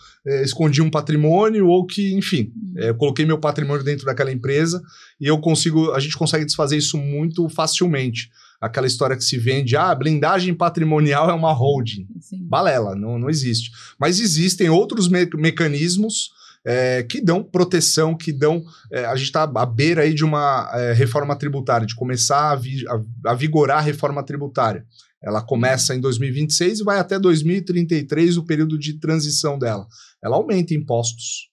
escondi um patrimônio ou que, enfim, eu coloquei meu patrimônio dentro daquela empresa e a gente consegue desfazer isso muito facilmente. Aquela história que se vende, blindagem patrimonial é uma holding. Sim. Balela, não existe. Mas existem outros mecanismos que dão proteção, que dão... a gente está à beira aí de uma reforma tributária, de começar a vigorar a reforma tributária. Ela começa em 2026 e vai até 2033, o período de transição dela. Ela aumenta impostos.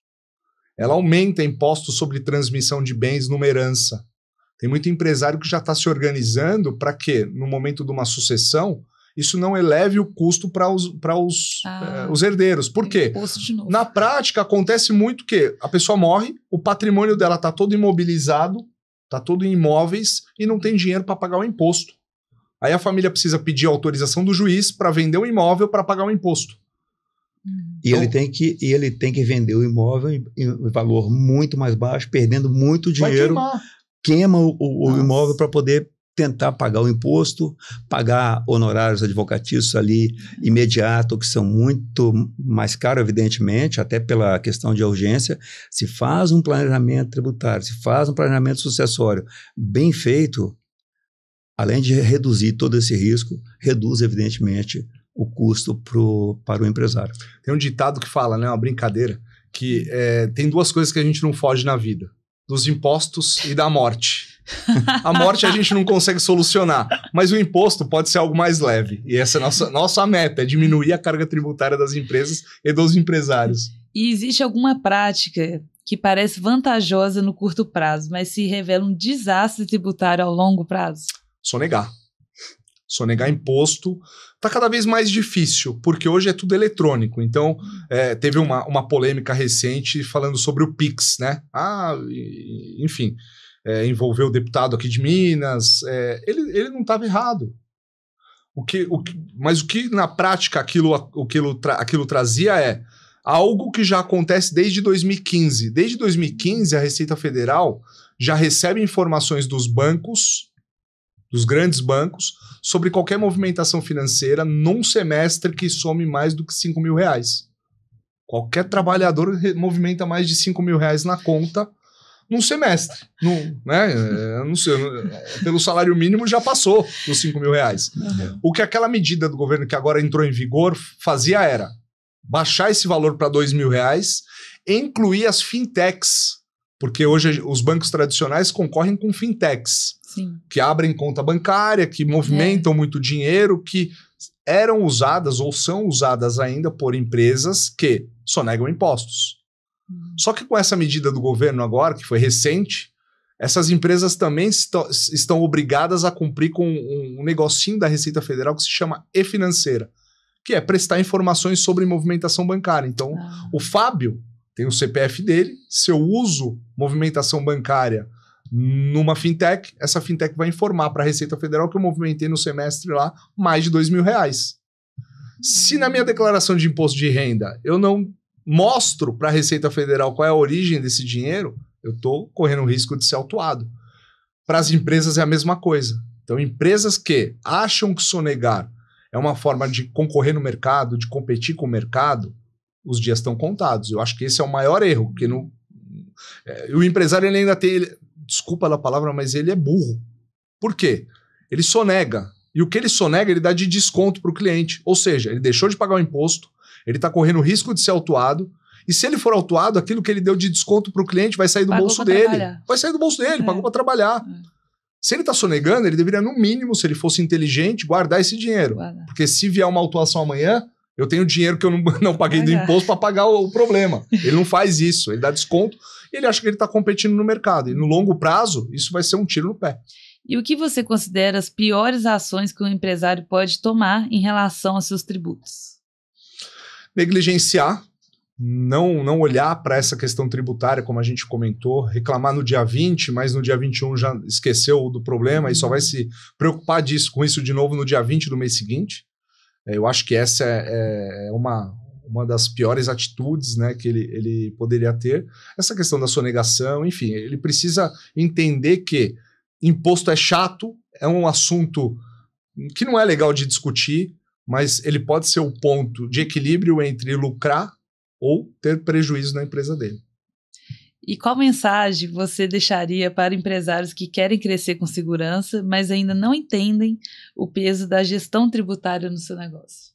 Ela aumenta impostos sobre transmissão de bens numa herança. Tem muito empresário que já está se organizando para que, no momento de uma sucessão, isso não eleve o custo para os herdeiros. Por quê? Na prática, acontece muito que a pessoa morre, o patrimônio dela está todo imobilizado, está todo em imóveis e não tem dinheiro para pagar o imposto. Aí a família precisa pedir autorização do juiz para vender o imóvel para pagar o imposto. E então, ele tem que vender o imóvel em valor muito mais baixo, perdendo muito dinheiro. Queima o imóvel para poder tentar pagar o imposto, pagar honorários advocatícios ali imediato, que são muito mais caros, evidentemente, até pela questão de urgência. Se faz um planejamento tributário, se faz um planejamento sucessório bem feito, além de reduzir todo esse risco, reduz, evidentemente, o custo para o empresário. Tem um ditado que fala, né, uma brincadeira, que tem duas coisas que a gente não foge na vida: dos impostos e da morte. A morte a gente não consegue solucionar, mas o imposto pode ser algo mais leve. E essa é a nossa meta, é diminuir a carga tributária das empresas e dos empresários. E existe alguma prática que parece vantajosa no curto prazo, mas se revela um desastre tributário ao longo prazo? Sonegar imposto está cada vez mais difícil, porque hoje é tudo eletrônico. Então, teve uma polêmica recente falando sobre o Pix, né? Enfim, envolveu o deputado aqui de Minas. Ele não estava errado. Mas o que na prática aquilo trazia algo que já acontece desde 2015. Desde 2015, a Receita Federal já recebe informações dos bancos, dos grandes bancos, sobre qualquer movimentação financeira num semestre que some mais do que R$5.000. Qualquer trabalhador movimenta mais de R$5.000 na conta num semestre. Não sei, pelo salário mínimo já passou dos R$5.000. Uhum. O que aquela medida do governo que agora entrou em vigor fazia era baixar esse valor para R$2.000 e incluir as fintechs, porque hoje os bancos tradicionais concorrem com fintechs. Sim. Que abrem conta bancária, que movimentam muito dinheiro, que eram usadas ou são usadas ainda por empresas que sonegam impostos. Só que com essa medida do governo agora, que foi recente, essas empresas também estão obrigadas a cumprir com um negocinho da Receita Federal que se chama e-financeira, que é prestar informações sobre movimentação bancária. Então, o Fábio tem o CPF dele. Se eu uso movimentação bancária numa fintech, essa fintech vai informar para a Receita Federal que eu movimentei no semestre lá mais de R$2.000. Se na minha declaração de imposto de renda eu não mostro para a Receita Federal qual é a origem desse dinheiro, eu estou correndo o risco de ser autuado. Para as empresas é a mesma coisa. Então, empresas que acham que sonegar é uma forma de concorrer no mercado, de competir com o mercado, os dias estão contados. Eu acho que esse é o maior erro, porque o empresário ele ainda tem... Desculpa a palavra, mas ele é burro. Por quê? Ele sonega. E o que ele sonega, ele dá de desconto para o cliente. Ou seja, ele deixou de pagar o imposto, ele está correndo o risco de ser autuado, e se ele for autuado, aquilo que ele deu de desconto para o cliente vai sair do bolso dele. Vai sair do bolso dele, pagou para trabalhar. Se ele está sonegando, ele deveria, no mínimo, se ele fosse inteligente, guardar esse dinheiro. Porque se vier uma autuação amanhã, eu tenho dinheiro que eu não paguei do imposto para pagar o problema. Ele não faz isso, ele dá desconto e ele acha que ele está competindo no mercado. E no longo prazo, isso vai ser um tiro no pé. E o que você considera as piores ações que um empresário pode tomar em relação aos seus tributos? Negligenciar, não olhar para essa questão tributária, como a gente comentou, reclamar no dia 20, mas no dia 21 já esqueceu do problema e só vai se preocupar com isso de novo no dia 20 do mês seguinte. Eu acho que essa é uma das piores atitudes, né, que ele poderia ter. Essa questão da sonegação, enfim, ele precisa entender que imposto é chato, é um assunto que não é legal de discutir, mas ele pode ser o ponto de equilíbrio entre lucrar ou ter prejuízo na empresa dele. E qual mensagem você deixaria para empresários que querem crescer com segurança, mas ainda não entendem o peso da gestão tributária no seu negócio?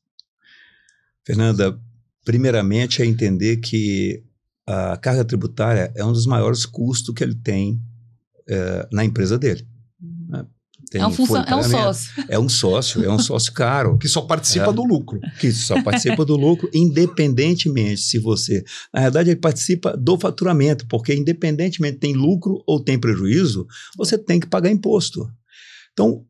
Fernanda, primeiramente é entender que a carga tributária é um dos maiores custos que ele tem na empresa dele. É um sócio. É um sócio caro. Que só participa do lucro. Que só participa do lucro, independentemente se você... Na verdade, ele participa do faturamento, porque independentemente tem lucro ou tem prejuízo, você tem que pagar imposto. Então,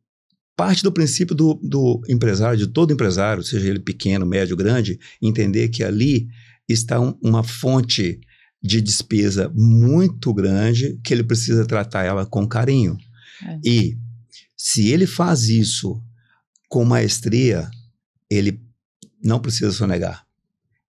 parte do princípio do empresário, de todo empresário, seja ele pequeno, médio, grande, entender que ali está uma fonte de despesa muito grande, que ele precisa tratar ela com carinho. E se ele faz isso com maestria, ele não precisa sonegar.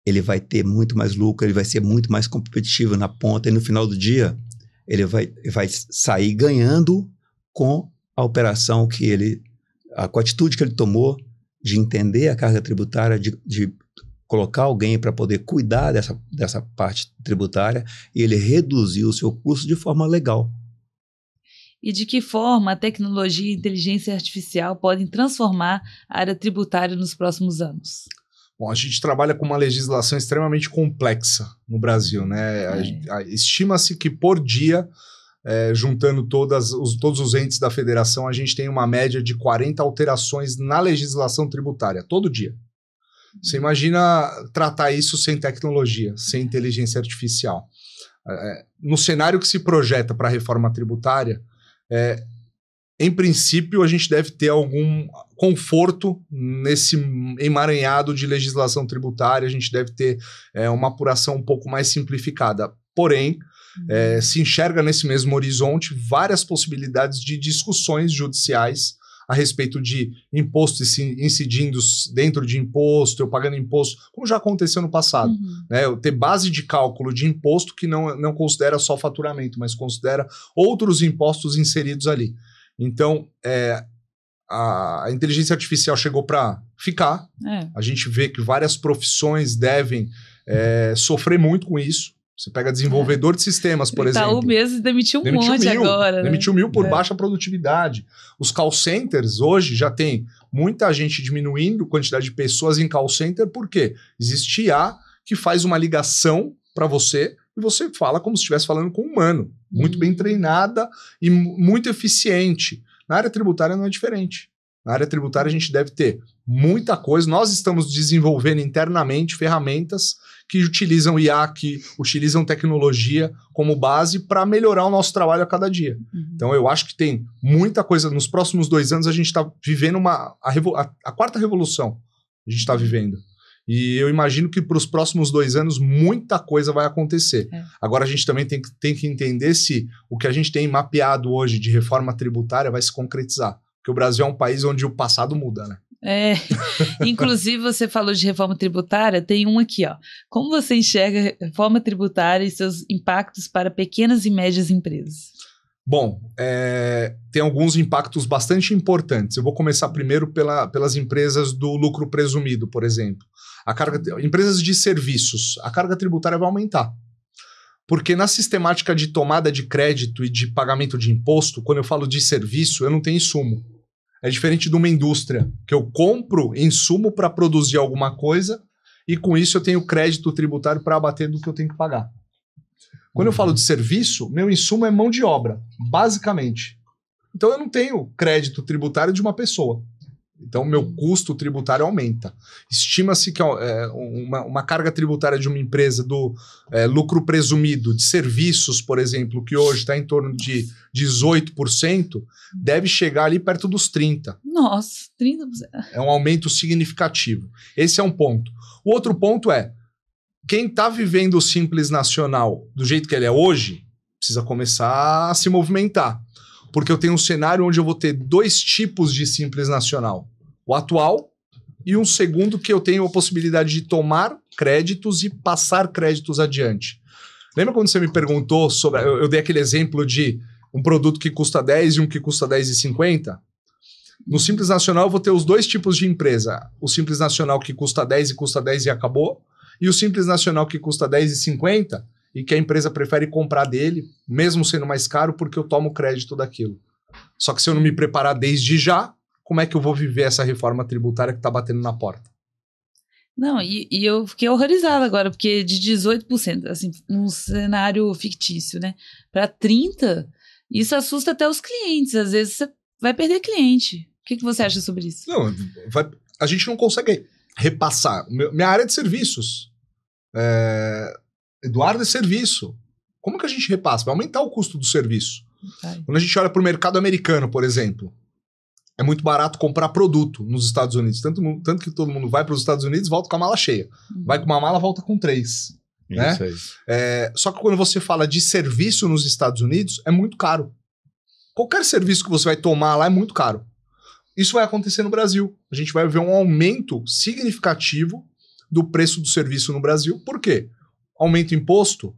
Ele vai ter muito mais lucro, ele vai ser muito mais competitivo na ponta e no final do dia ele vai sair ganhando com a operação com a atitude que ele tomou de entender a carga tributária, de colocar alguém para poder cuidar dessa parte tributária e ele reduzir o seu custo de forma legal. E de que forma a tecnologia e a inteligência artificial podem transformar a área tributária nos próximos anos? Bom, a gente trabalha com uma legislação extremamente complexa no Brasil, né? Estima-se que por dia, juntando todos os entes da federação, a gente tem uma média de 40 alterações na legislação tributária, todo dia. Você imagina tratar isso sem tecnologia, sem inteligência artificial. No cenário que se projeta para a reforma tributária, em princípio, a gente deve ter algum conforto nesse emaranhado de legislação tributária, a gente deve ter uma apuração um pouco mais simplificada. Porém, se enxerga nesse mesmo horizonte várias possibilidades de discussões judiciais a respeito de impostos incidindo dentro de imposto, eu pagando imposto, como já aconteceu no passado. Né? Eu ter base de cálculo de imposto que não considera só faturamento, mas considera outros impostos inseridos ali. Então, a inteligência artificial chegou para ficar. A gente vê que várias profissões devem sofrer muito com isso. Você pega desenvolvedor de sistemas, por exemplo. Itaú mesmo demitiu um monte agora. Demitiu 1.000 por baixa produtividade. Os call centers hoje já tem muita gente diminuindo a quantidade de pessoas em call center, porque existe IA que faz uma ligação para você e você fala como se estivesse falando com um humano. Muito bem treinada e muito eficiente. Na área tributária não é diferente. Na área tributária a gente deve ter muita coisa. Nós estamos desenvolvendo internamente ferramentas que utilizam IA, que utilizam tecnologia como base para melhorar o nosso trabalho a cada dia. Então eu acho que tem muita coisa. Nos próximos 2 anos a gente está vivendo a quarta revolução. A gente está vivendo. E eu imagino que para os próximos 2 anos muita coisa vai acontecer. Agora a gente também tem que entender se o que a gente tem mapeado hoje de reforma tributária vai se concretizar. Porque o Brasil é um país onde o passado muda, né? Inclusive você falou de reforma tributária, tem um aqui, ó. Como você enxerga a reforma tributária e seus impactos para pequenas e médias empresas? Bom, tem alguns impactos bastante importantes. Eu vou começar primeiro pelas empresas do lucro presumido, por exemplo. Empresas de serviços, a carga tributária vai aumentar. Porque na sistemática de tomada de crédito e de pagamento de imposto, quando eu falo de serviço, eu não tenho insumo. É diferente de uma indústria, que eu compro insumo para produzir alguma coisa e com isso eu tenho crédito tributário para abater do que eu tenho que pagar. Quando eu falo de serviço, meu insumo é mão de obra, basicamente. Então eu não tenho crédito tributário de uma pessoa. Então meu custo tributário aumenta. Estima-se que uma carga tributária de uma empresa do lucro presumido de serviços, por exemplo, que hoje está em torno de 18%, deve chegar ali perto dos 30%. Nossa, 30%. É um aumento significativo. Esse é um ponto. O outro ponto é, quem está vivendo o Simples Nacional do jeito que ele é hoje, precisa começar a se movimentar. Porque eu tenho um cenário onde eu vou ter 2 tipos de Simples Nacional. O atual e um segundo que eu tenho a possibilidade de tomar créditos e passar créditos adiante. Lembra quando você me perguntou sobre... Eu dei aquele exemplo de um produto que custa 10 e um que custa 10,50? No Simples Nacional eu vou ter os 2 tipos de empresa. O Simples Nacional que custa 10 e custa 10 e acabou. E o Simples Nacional que custa 10,50 e que a empresa prefere comprar dele, mesmo sendo mais caro, porque eu tomo crédito daquilo. Só que se eu não me preparar desde já, como é que eu vou viver essa reforma tributária que está batendo na porta? Não, e eu fiquei horrorizada agora, porque de 18%, assim, um cenário fictício, né? Para 30%, isso assusta até os clientes. Às vezes você vai perder cliente. O que você acha sobre isso? Não, a gente não consegue repassar. Minha área é de serviços. Eduardo é serviço. Como que a gente repassa? Vai aumentar o custo do serviço. Quando a gente olha para o mercado americano, por exemplo, é muito barato comprar produto nos Estados Unidos. Tanto que todo mundo vai para os Estados Unidos e volta com a mala cheia. Vai com uma mala, volta com 3. Né? Só que quando você fala de serviço nos Estados Unidos, é muito caro. Qualquer serviço que você vai tomar lá é muito caro. Isso vai acontecer no Brasil. A gente vai ver um aumento significativo do preço do serviço no Brasil. Por quê? Aumenta o imposto,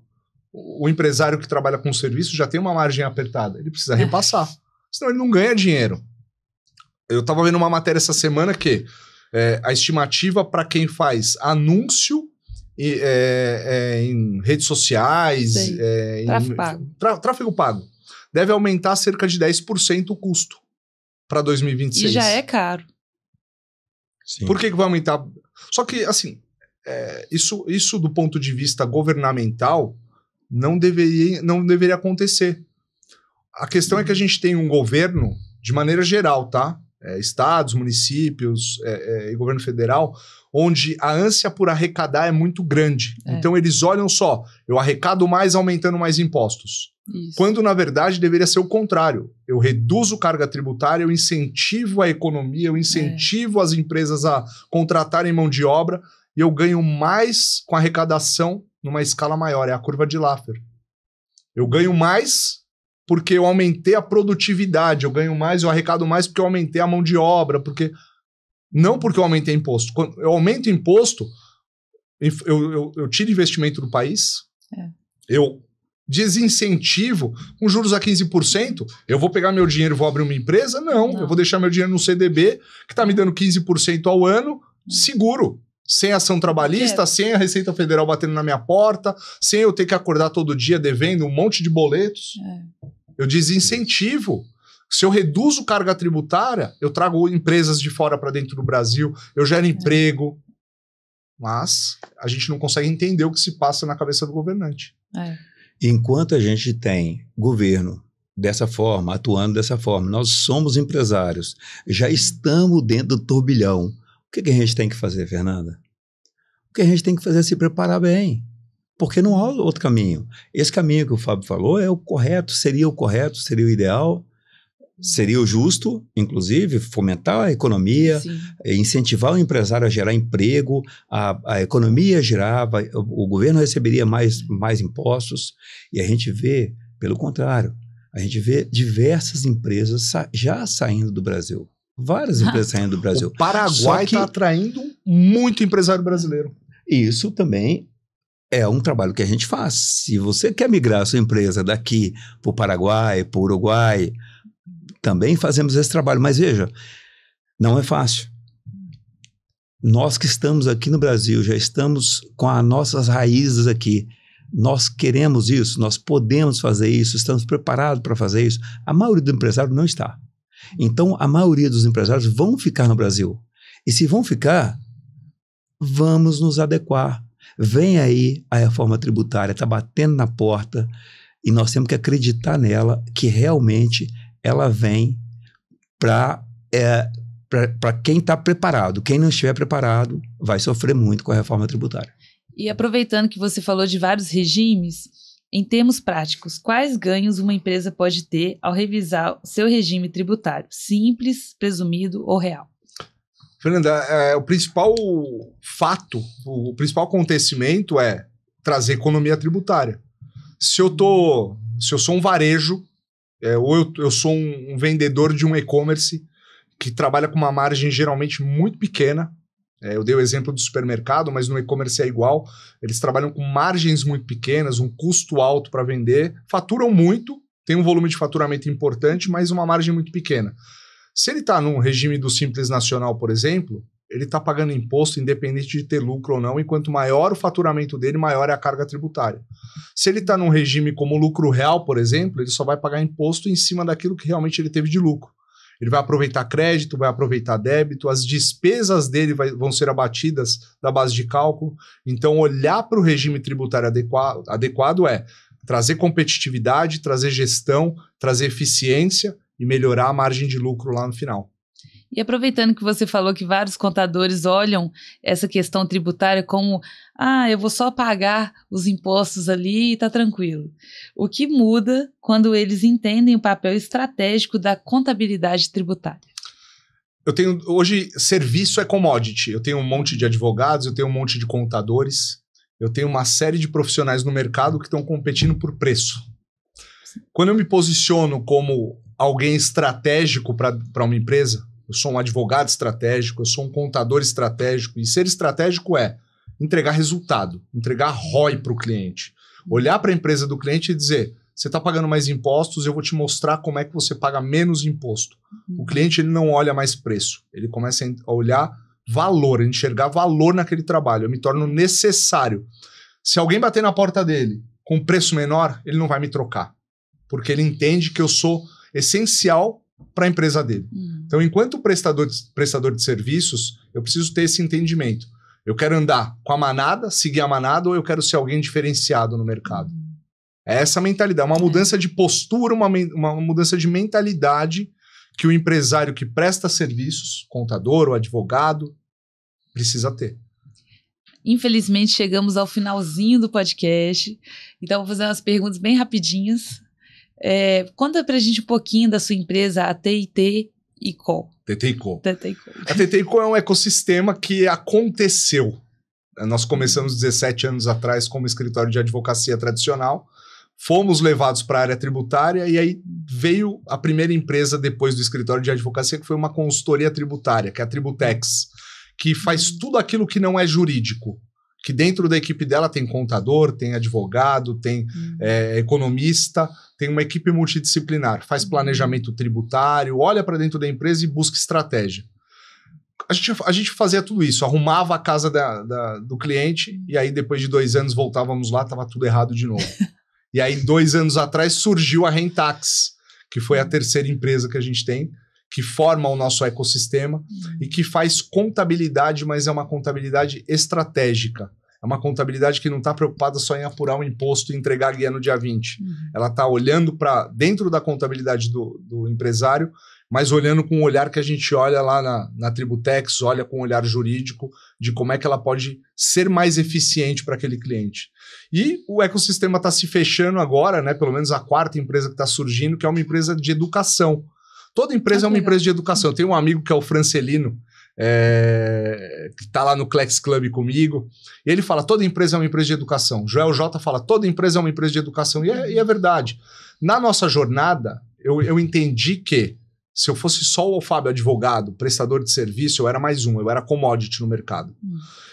o empresário que trabalha com serviço já tem uma margem apertada. Ele precisa repassar. Senão ele não ganha dinheiro. Eu estava vendo uma matéria essa semana que a estimativa para quem faz anúncio em redes sociais, tráfego pago, deve aumentar cerca de 10% o custo para 2026. E já é caro. Sim. Por que vai aumentar? Só que, assim, isso do ponto de vista governamental não deveria acontecer. A questão é que a gente tem um governo, de maneira geral, tá? Estados, municípios e governo federal, onde a ânsia por arrecadar é muito grande. Então eles olham só, eu arrecado mais aumentando mais impostos. Isso. Quando, na verdade, deveria ser o contrário. Eu reduzo carga tributária, eu incentivo a economia, eu incentivo as empresas a contratarem mão de obra e eu ganho mais com a arrecadação numa escala maior. É a curva de Laffer. Eu ganho mais porque eu aumentei a produtividade, eu ganho mais, eu arrecado mais porque eu aumentei a mão de obra, não porque eu aumentei imposto. Quando eu aumento imposto, eu tiro investimento do país, eu desincentivo, com juros a 15%, eu vou pegar meu dinheiro e vou abrir uma empresa? Não, eu vou deixar meu dinheiro no CDB, que está me dando 15% ao ano, seguro. Sem ação trabalhista, sem a Receita Federal batendo na minha porta, sem eu ter que acordar todo dia devendo um monte de boletos. Eu desincentivo. Se eu reduzo carga tributária, eu trago empresas de fora para dentro do Brasil, eu gero emprego. Mas a gente não consegue entender o que se passa na cabeça do governante. Enquanto a gente tem governo dessa forma, atuando dessa forma, nós somos empresários, já estamos dentro do turbilhão. O que a gente tem que fazer, Fernanda? O que a gente tem que fazer é se preparar bem, porque não há outro caminho. Esse caminho que o Fábio falou é o correto, seria o ideal. Seria o justo, inclusive, fomentar a economia, incentivar o empresário a gerar emprego, a economia girava, o governo receberia mais impostos, e a gente vê, pelo contrário, a gente vê diversas empresas já saindo do Brasil. Várias empresas saindo do Brasil. O Paraguai está atraindo muito empresário brasileiro. Isso também é um trabalho que a gente faz. Se você quer migrar a sua empresa daqui para o Paraguai, para o Uruguai, também fazemos esse trabalho. Mas veja, não é fácil. Nós que estamos aqui no Brasil, já estamos com as nossas raízes aqui. Nós queremos isso, nós podemos fazer isso, estamos preparados para fazer isso. A maioria do empresário não está. Então, a maioria dos empresários vão ficar no Brasil. E se vão ficar, vamos nos adequar. Vem aí a reforma tributária, está batendo na porta, e nós temos que acreditar nela, que realmente ela vem para quem está preparado. Quem não estiver preparado vai sofrer muito com a reforma tributária. E aproveitando que você falou de vários regimes, em termos práticos, quais ganhos uma empresa pode ter ao revisar o seu regime tributário? Simples, presumido ou real? Fernanda, o principal fato, o principal acontecimento é trazer economia tributária. Se eu sou um varejo, ou eu sou um vendedor de um e-commerce que trabalha com uma margem geralmente muito pequena, eu dei o exemplo do supermercado, mas no e-commerce é igual, eles trabalham com margens muito pequenas, um custo alto para vender, faturam muito, tem um volume de faturamento importante, mas uma margem muito pequena. Se ele está num regime do Simples Nacional, por exemplo, ele está pagando imposto independente de ter lucro ou não, e quanto maior o faturamento dele, maior é a carga tributária. Se ele está num regime como lucro real, por exemplo, ele só vai pagar imposto em cima daquilo que realmente ele teve de lucro. Ele vai aproveitar crédito, vai aproveitar débito, as despesas dele vão ser abatidas da base de cálculo. Então, olhar para o regime tributário adequado é trazer competitividade, trazer gestão, trazer eficiência e melhorar a margem de lucro lá no final. E aproveitando que você falou que vários contadores olham essa questão tributária como eu vou só pagar os impostos ali e tá tranquilo. O que muda quando eles entendem o papel estratégico da contabilidade tributária? Hoje, serviço é commodity. Eu tenho um monte de advogados, eu tenho um monte de contadores, eu tenho uma série de profissionais no mercado que estão competindo por preço. Quando eu me posiciono como alguém estratégico para uma empresa, eu sou um advogado estratégico, eu sou um contador estratégico, e ser estratégico é entregar resultado, entregar ROI para o cliente. Olhar para a empresa do cliente e dizer, você está pagando mais impostos, eu vou te mostrar como é que você paga menos imposto. O cliente ele não olha mais preço, ele começa a olhar valor, a enxergar valor naquele trabalho, eu me torno necessário. Se alguém bater na porta dele com preço menor, ele não vai me trocar, porque ele entende que eu sou essencial para a empresa dele. Então, enquanto prestador de serviços, eu preciso ter esse entendimento. Eu quero andar com a manada, seguir a manada, ou eu quero ser alguém diferenciado no mercado. É essa mentalidade, uma mudança de postura, uma mudança de mentalidade que o empresário que presta serviços, contador ou advogado, precisa ter. Infelizmente, chegamos ao finalzinho do podcast, então vou fazer umas perguntas bem rapidinhas. Conta pra gente um pouquinho da sua empresa, a TT&Co. TT&Co. A TT&Co é um ecossistema que aconteceu. Nós começamos 17 anos atrás como escritório de advocacia tradicional, fomos levados para a área tributária e aí veio a primeira empresa depois do escritório de advocacia, que foi uma consultoria tributária, que é a Tributex, que faz tudo aquilo que não é jurídico. Que dentro da equipe dela tem contador, tem advogado, tem economista, tem uma equipe multidisciplinar, faz planejamento tributário, olha para dentro da empresa e busca estratégia. A gente fazia tudo isso, arrumava a casa do cliente e aí depois de 2 anos voltávamos lá, estava tudo errado de novo. E aí 2 anos atrás surgiu a Rentax, que foi a terceira empresa que a gente tem, que forma o nosso ecossistema e que faz contabilidade, mas é uma contabilidade estratégica. É uma contabilidade que não está preocupada só em apurar um imposto e entregar a guia no dia 20. Ela está olhando para dentro da contabilidade do empresário, mas olhando com o olhar que a gente olha lá na Tributex, olha com o olhar jurídico de como é que ela pode ser mais eficiente para aquele cliente. E o ecossistema está se fechando agora, né? Pelo menos a 4ª empresa que está surgindo, que é uma empresa de educação. Toda empresa é uma empresa de educação. Eu tenho um amigo que é o Francelino, que está lá no Clex Club comigo, e ele fala, toda empresa é uma empresa de educação. Joel J fala, toda empresa é uma empresa de educação, e é verdade. Na nossa jornada, eu entendi que se eu fosse só o Fábio advogado, prestador de serviço, eu era mais um, eu era commodity no mercado.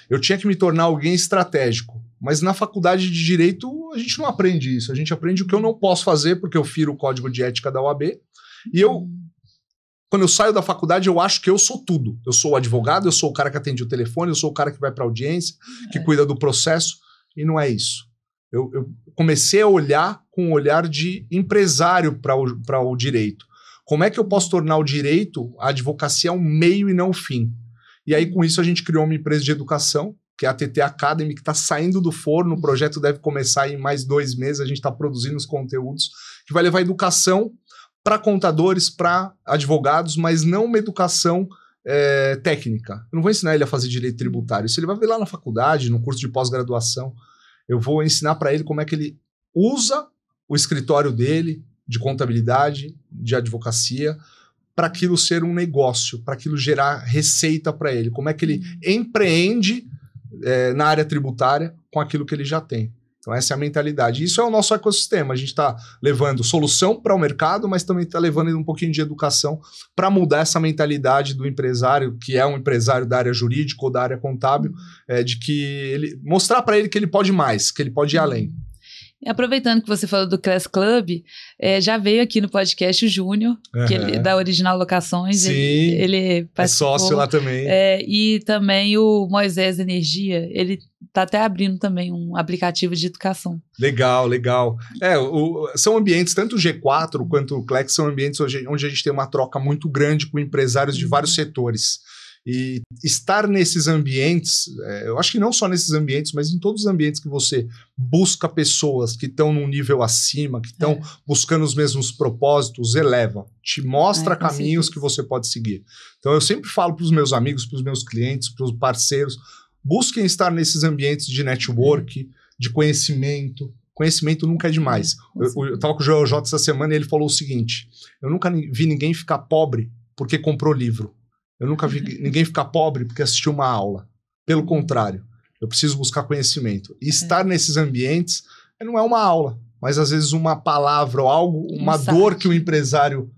Eu tinha que me tornar alguém estratégico, mas na faculdade de Direito a gente não aprende isso, a gente aprende o que eu não posso fazer, porque eu firo o código de ética da OAB, e quando eu saio da faculdade, eu acho que eu sou tudo. Eu sou o advogado, eu sou o cara que atende o telefone, eu sou o cara que vai para a audiência, que cuida do processo, e não é isso. Eu comecei a olhar com um olhar de empresário para o direito. Como é que eu posso tornar o direito, a advocacia, um meio e não um fim? E aí, com isso, a gente criou uma empresa de educação, que é a TT Academy, que está saindo do forno. O projeto deve começar em mais 2 meses. A gente está produzindo os conteúdos, que vai levar educação para contadores, para advogados, mas não uma educação técnica. Eu não vou ensinar ele a fazer direito tributário. Isso ele vai ver lá na faculdade, no curso de pós-graduação. Eu vou ensinar para ele como é que ele usa o escritório dele, de contabilidade, de advocacia, para aquilo ser um negócio, para aquilo gerar receita para ele. Como é que ele empreende na área tributária com aquilo que ele já tem. Então essa é a mentalidade. Isso é o nosso ecossistema. A gente está levando solução para o mercado, mas também está levando um pouquinho de educação para mudar essa mentalidade do empresário, que é um empresário da área jurídica ou da área contábil, de que ele mostrar para ele que ele pode mais, que ele pode ir além. E aproveitando que você falou do Class Club, já veio aqui no podcast o Júnior, que ele, da Original Locações. Sim, ele é sócio lá também. E também o Moisés Energia, ele está até abrindo também um aplicativo de educação. Legal, legal. São ambientes, tanto o G4 quanto o Clex, são ambientes onde a gente tem uma troca muito grande com empresários de vários setores. E estar nesses ambientes, eu acho que não só nesses ambientes, mas em todos os ambientes que você busca pessoas que estão num nível acima, que estão buscando os mesmos propósitos, eleva, te mostra caminhos que você pode seguir. Então eu sempre falo para os meus amigos, para os meus clientes, para os parceiros, busquem estar nesses ambientes de network, de conhecimento. Conhecimento nunca é demais. Eu estava com o Joel J essa semana e ele falou o seguinte, eu nunca vi ninguém ficar pobre porque comprou livro. Eu nunca vi ninguém ficar pobre porque assistiu uma aula. Pelo contrário, eu preciso buscar conhecimento. E estar nesses ambientes não é uma aula, mas às vezes uma palavra ou algo, uma dor que o empresário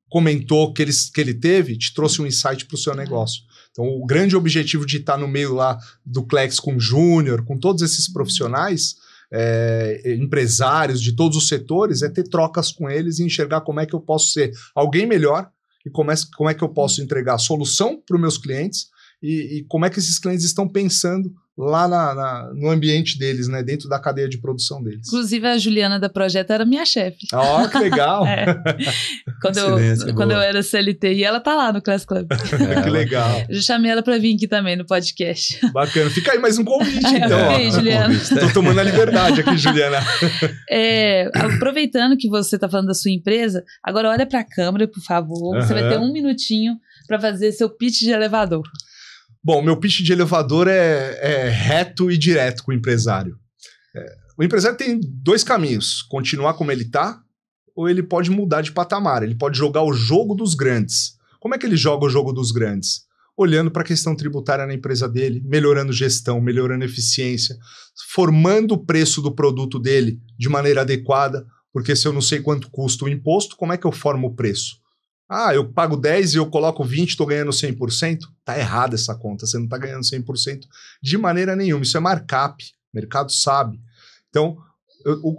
comentou que ele teve, te trouxe um insight para o seu negócio. Então, o grande objetivo de estar no meio lá do Clex com o Júnior, com todos esses profissionais, empresários de todos os setores, é ter trocas com eles e enxergar como é que eu posso ser alguém melhor, e como é que eu posso entregar solução para os meus clientes e como é que esses clientes estão pensando lá no ambiente deles, né, dentro da cadeia de produção deles. Inclusive, a Juliana da Projeto era minha chefe. Que legal! Quando eu era CLT, e ela tá lá no Class Club. Que legal! Eu já chamei ela para vir aqui também no podcast. Bacana. Fica aí mais um convite, então. Aí, Juliana. Tô tomando a liberdade aqui, Juliana. Aproveitando que você tá falando da sua empresa, agora olha para a câmera, por favor. Você vai ter 1 minutinho para fazer seu pitch de elevador. Bom, meu pitch de elevador é reto e direto com o empresário. O empresário tem 2 caminhos: continuar como ele está, ou ele pode mudar de patamar. Ele pode jogar o jogo dos grandes. Como é que ele joga o jogo dos grandes? Olhando para a questão tributária na empresa dele, melhorando gestão, melhorando eficiência, formando o preço do produto dele de maneira adequada, porque se eu não sei quanto custa o imposto, como é que eu formo o preço? Eu pago 10 e eu coloco 20, estou ganhando 100%? Tá errada essa conta, você não está ganhando 100% de maneira nenhuma. Isso é markup, o mercado sabe. Então,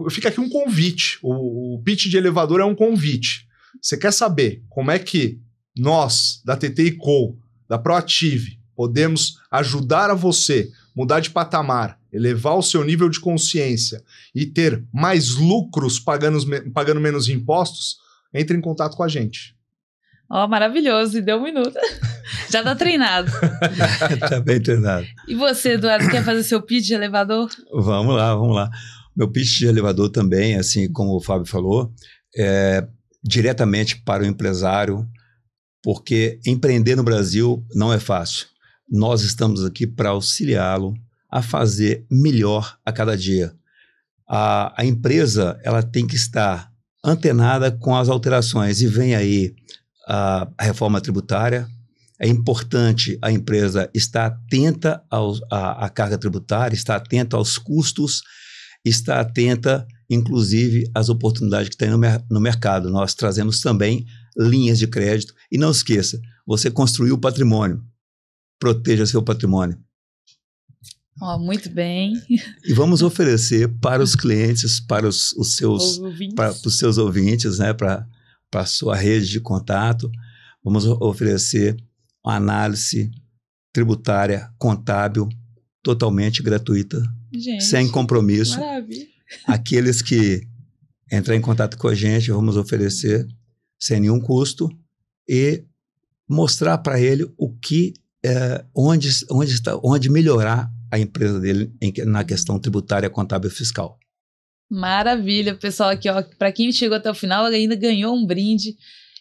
fica aqui um convite. O pitch de elevador é um convite. Você quer saber como é que nós, da TT & Co., da Proative, podemos ajudar a você mudar de patamar, elevar o seu nível de consciência e ter mais lucros pagando menos impostos? Entre em contato com a gente. Maravilhoso, e deu 1 minuto. Já tá treinado. Tá bem treinado. E você, Eduardo, quer fazer seu pitch de elevador? Vamos lá. Meu pitch de elevador também, assim como o Fábio falou, é diretamente para o empresário, porque empreender no Brasil não é fácil. Nós estamos aqui para auxiliá-lo a fazer melhor a cada dia. A empresa, ela tem que estar antenada com as alterações, e vem aí a reforma tributária. É importante a empresa estar atenta à carga tributária, estar atenta aos custos, estar atenta, inclusive, às oportunidades que tem no mercado. Nós trazemos também linhas de crédito. E não esqueça, você construiu patrimônio. Proteja seu patrimônio. Muito bem. E vamos oferecer para os clientes, para os seus ouvintes, né, para a sua rede de contato, vamos oferecer uma análise tributária, contábil, totalmente gratuita, gente, sem compromisso. Maravilha. Aqueles que entrar em contato com a gente, vamos oferecer sem nenhum custo e mostrar para ele o que, onde melhorar a empresa dele na questão tributária, contábil e fiscal. Maravilha, pessoal, aqui, ó, para quem chegou até o final, ainda ganhou um brinde.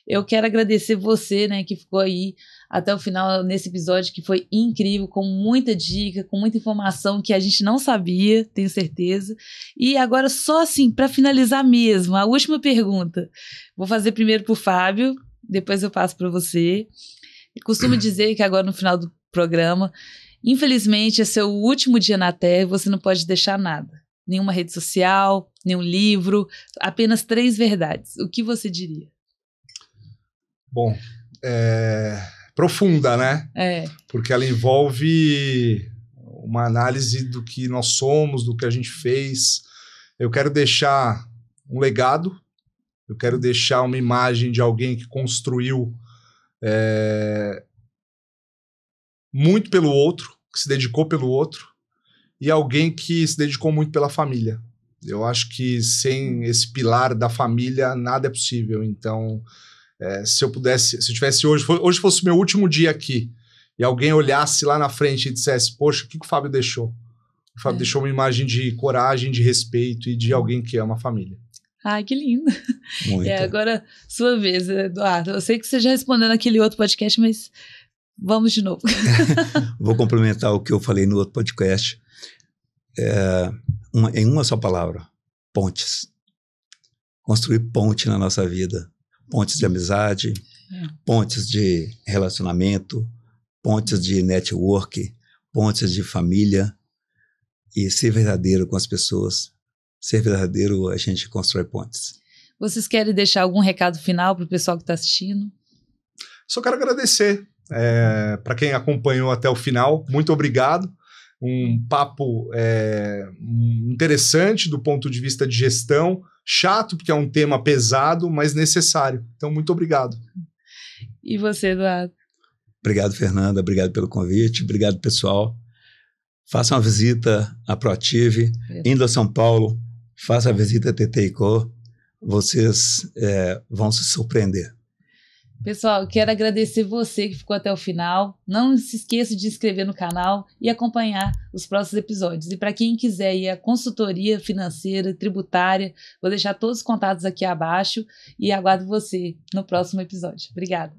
Eu quero agradecer você, né, que ficou aí até o final nesse episódio, que foi incrível, com muita dica, com muita informação que a gente não sabia, tenho certeza. E agora, só assim, para finalizar mesmo, a última pergunta. Vou fazer primeiro para o Fábio, depois eu passo para você. Eu costumo dizer que agora no final do programa, infelizmente, esse é o último dia na Terra e você não pode deixar nada. Nenhuma rede social, nenhum livro, apenas 3 verdades. O que você diria? Bom, profunda, né? Porque ela envolve uma análise do que nós somos, do que a gente fez. Eu quero deixar um legado, eu quero deixar uma imagem de alguém que construiu muito pelo outro, que se dedicou pelo outro, e alguém que se dedicou muito pela família. Eu acho que sem esse pilar da família, nada é possível. Então, se eu tivesse hoje fosse o meu último dia aqui, e alguém olhasse lá na frente e dissesse, poxa, o que o Fábio deixou? O Fábio deixou uma imagem de coragem, de respeito e de alguém que ama a família. Ai, que lindo. Muito. Agora, sua vez, Eduardo. Eu sei que você já respondeu naquele outro podcast, mas vamos de novo. Vou complementar o que eu falei no outro podcast. Em uma só palavra, pontes. Construir ponte na nossa vida. Pontes de amizade, pontes de relacionamento, pontes de network, pontes de família, e ser verdadeiro com as pessoas. Ser verdadeiro, a gente constrói pontes. Vocês querem deixar algum recado final para o pessoal que está assistindo? Só quero agradecer para quem acompanhou até o final. Muito obrigado. Um papo interessante do ponto de vista de gestão. Chato, porque é um tema pesado, mas necessário. Então, muito obrigado. E você, Eduardo? Obrigado, Fernanda. Obrigado pelo convite. Obrigado, pessoal. Faça uma visita à Proative, indo a São Paulo. Faça a visita à TTICO. Vocês vão se surpreender. Pessoal, quero agradecer você que ficou até o final. Não se esqueça de se inscrever no canal e acompanhar os próximos episódios. E para quem quiser ir à consultoria financeira, tributária, vou deixar todos os contatos aqui abaixo e aguardo você no próximo episódio. Obrigada.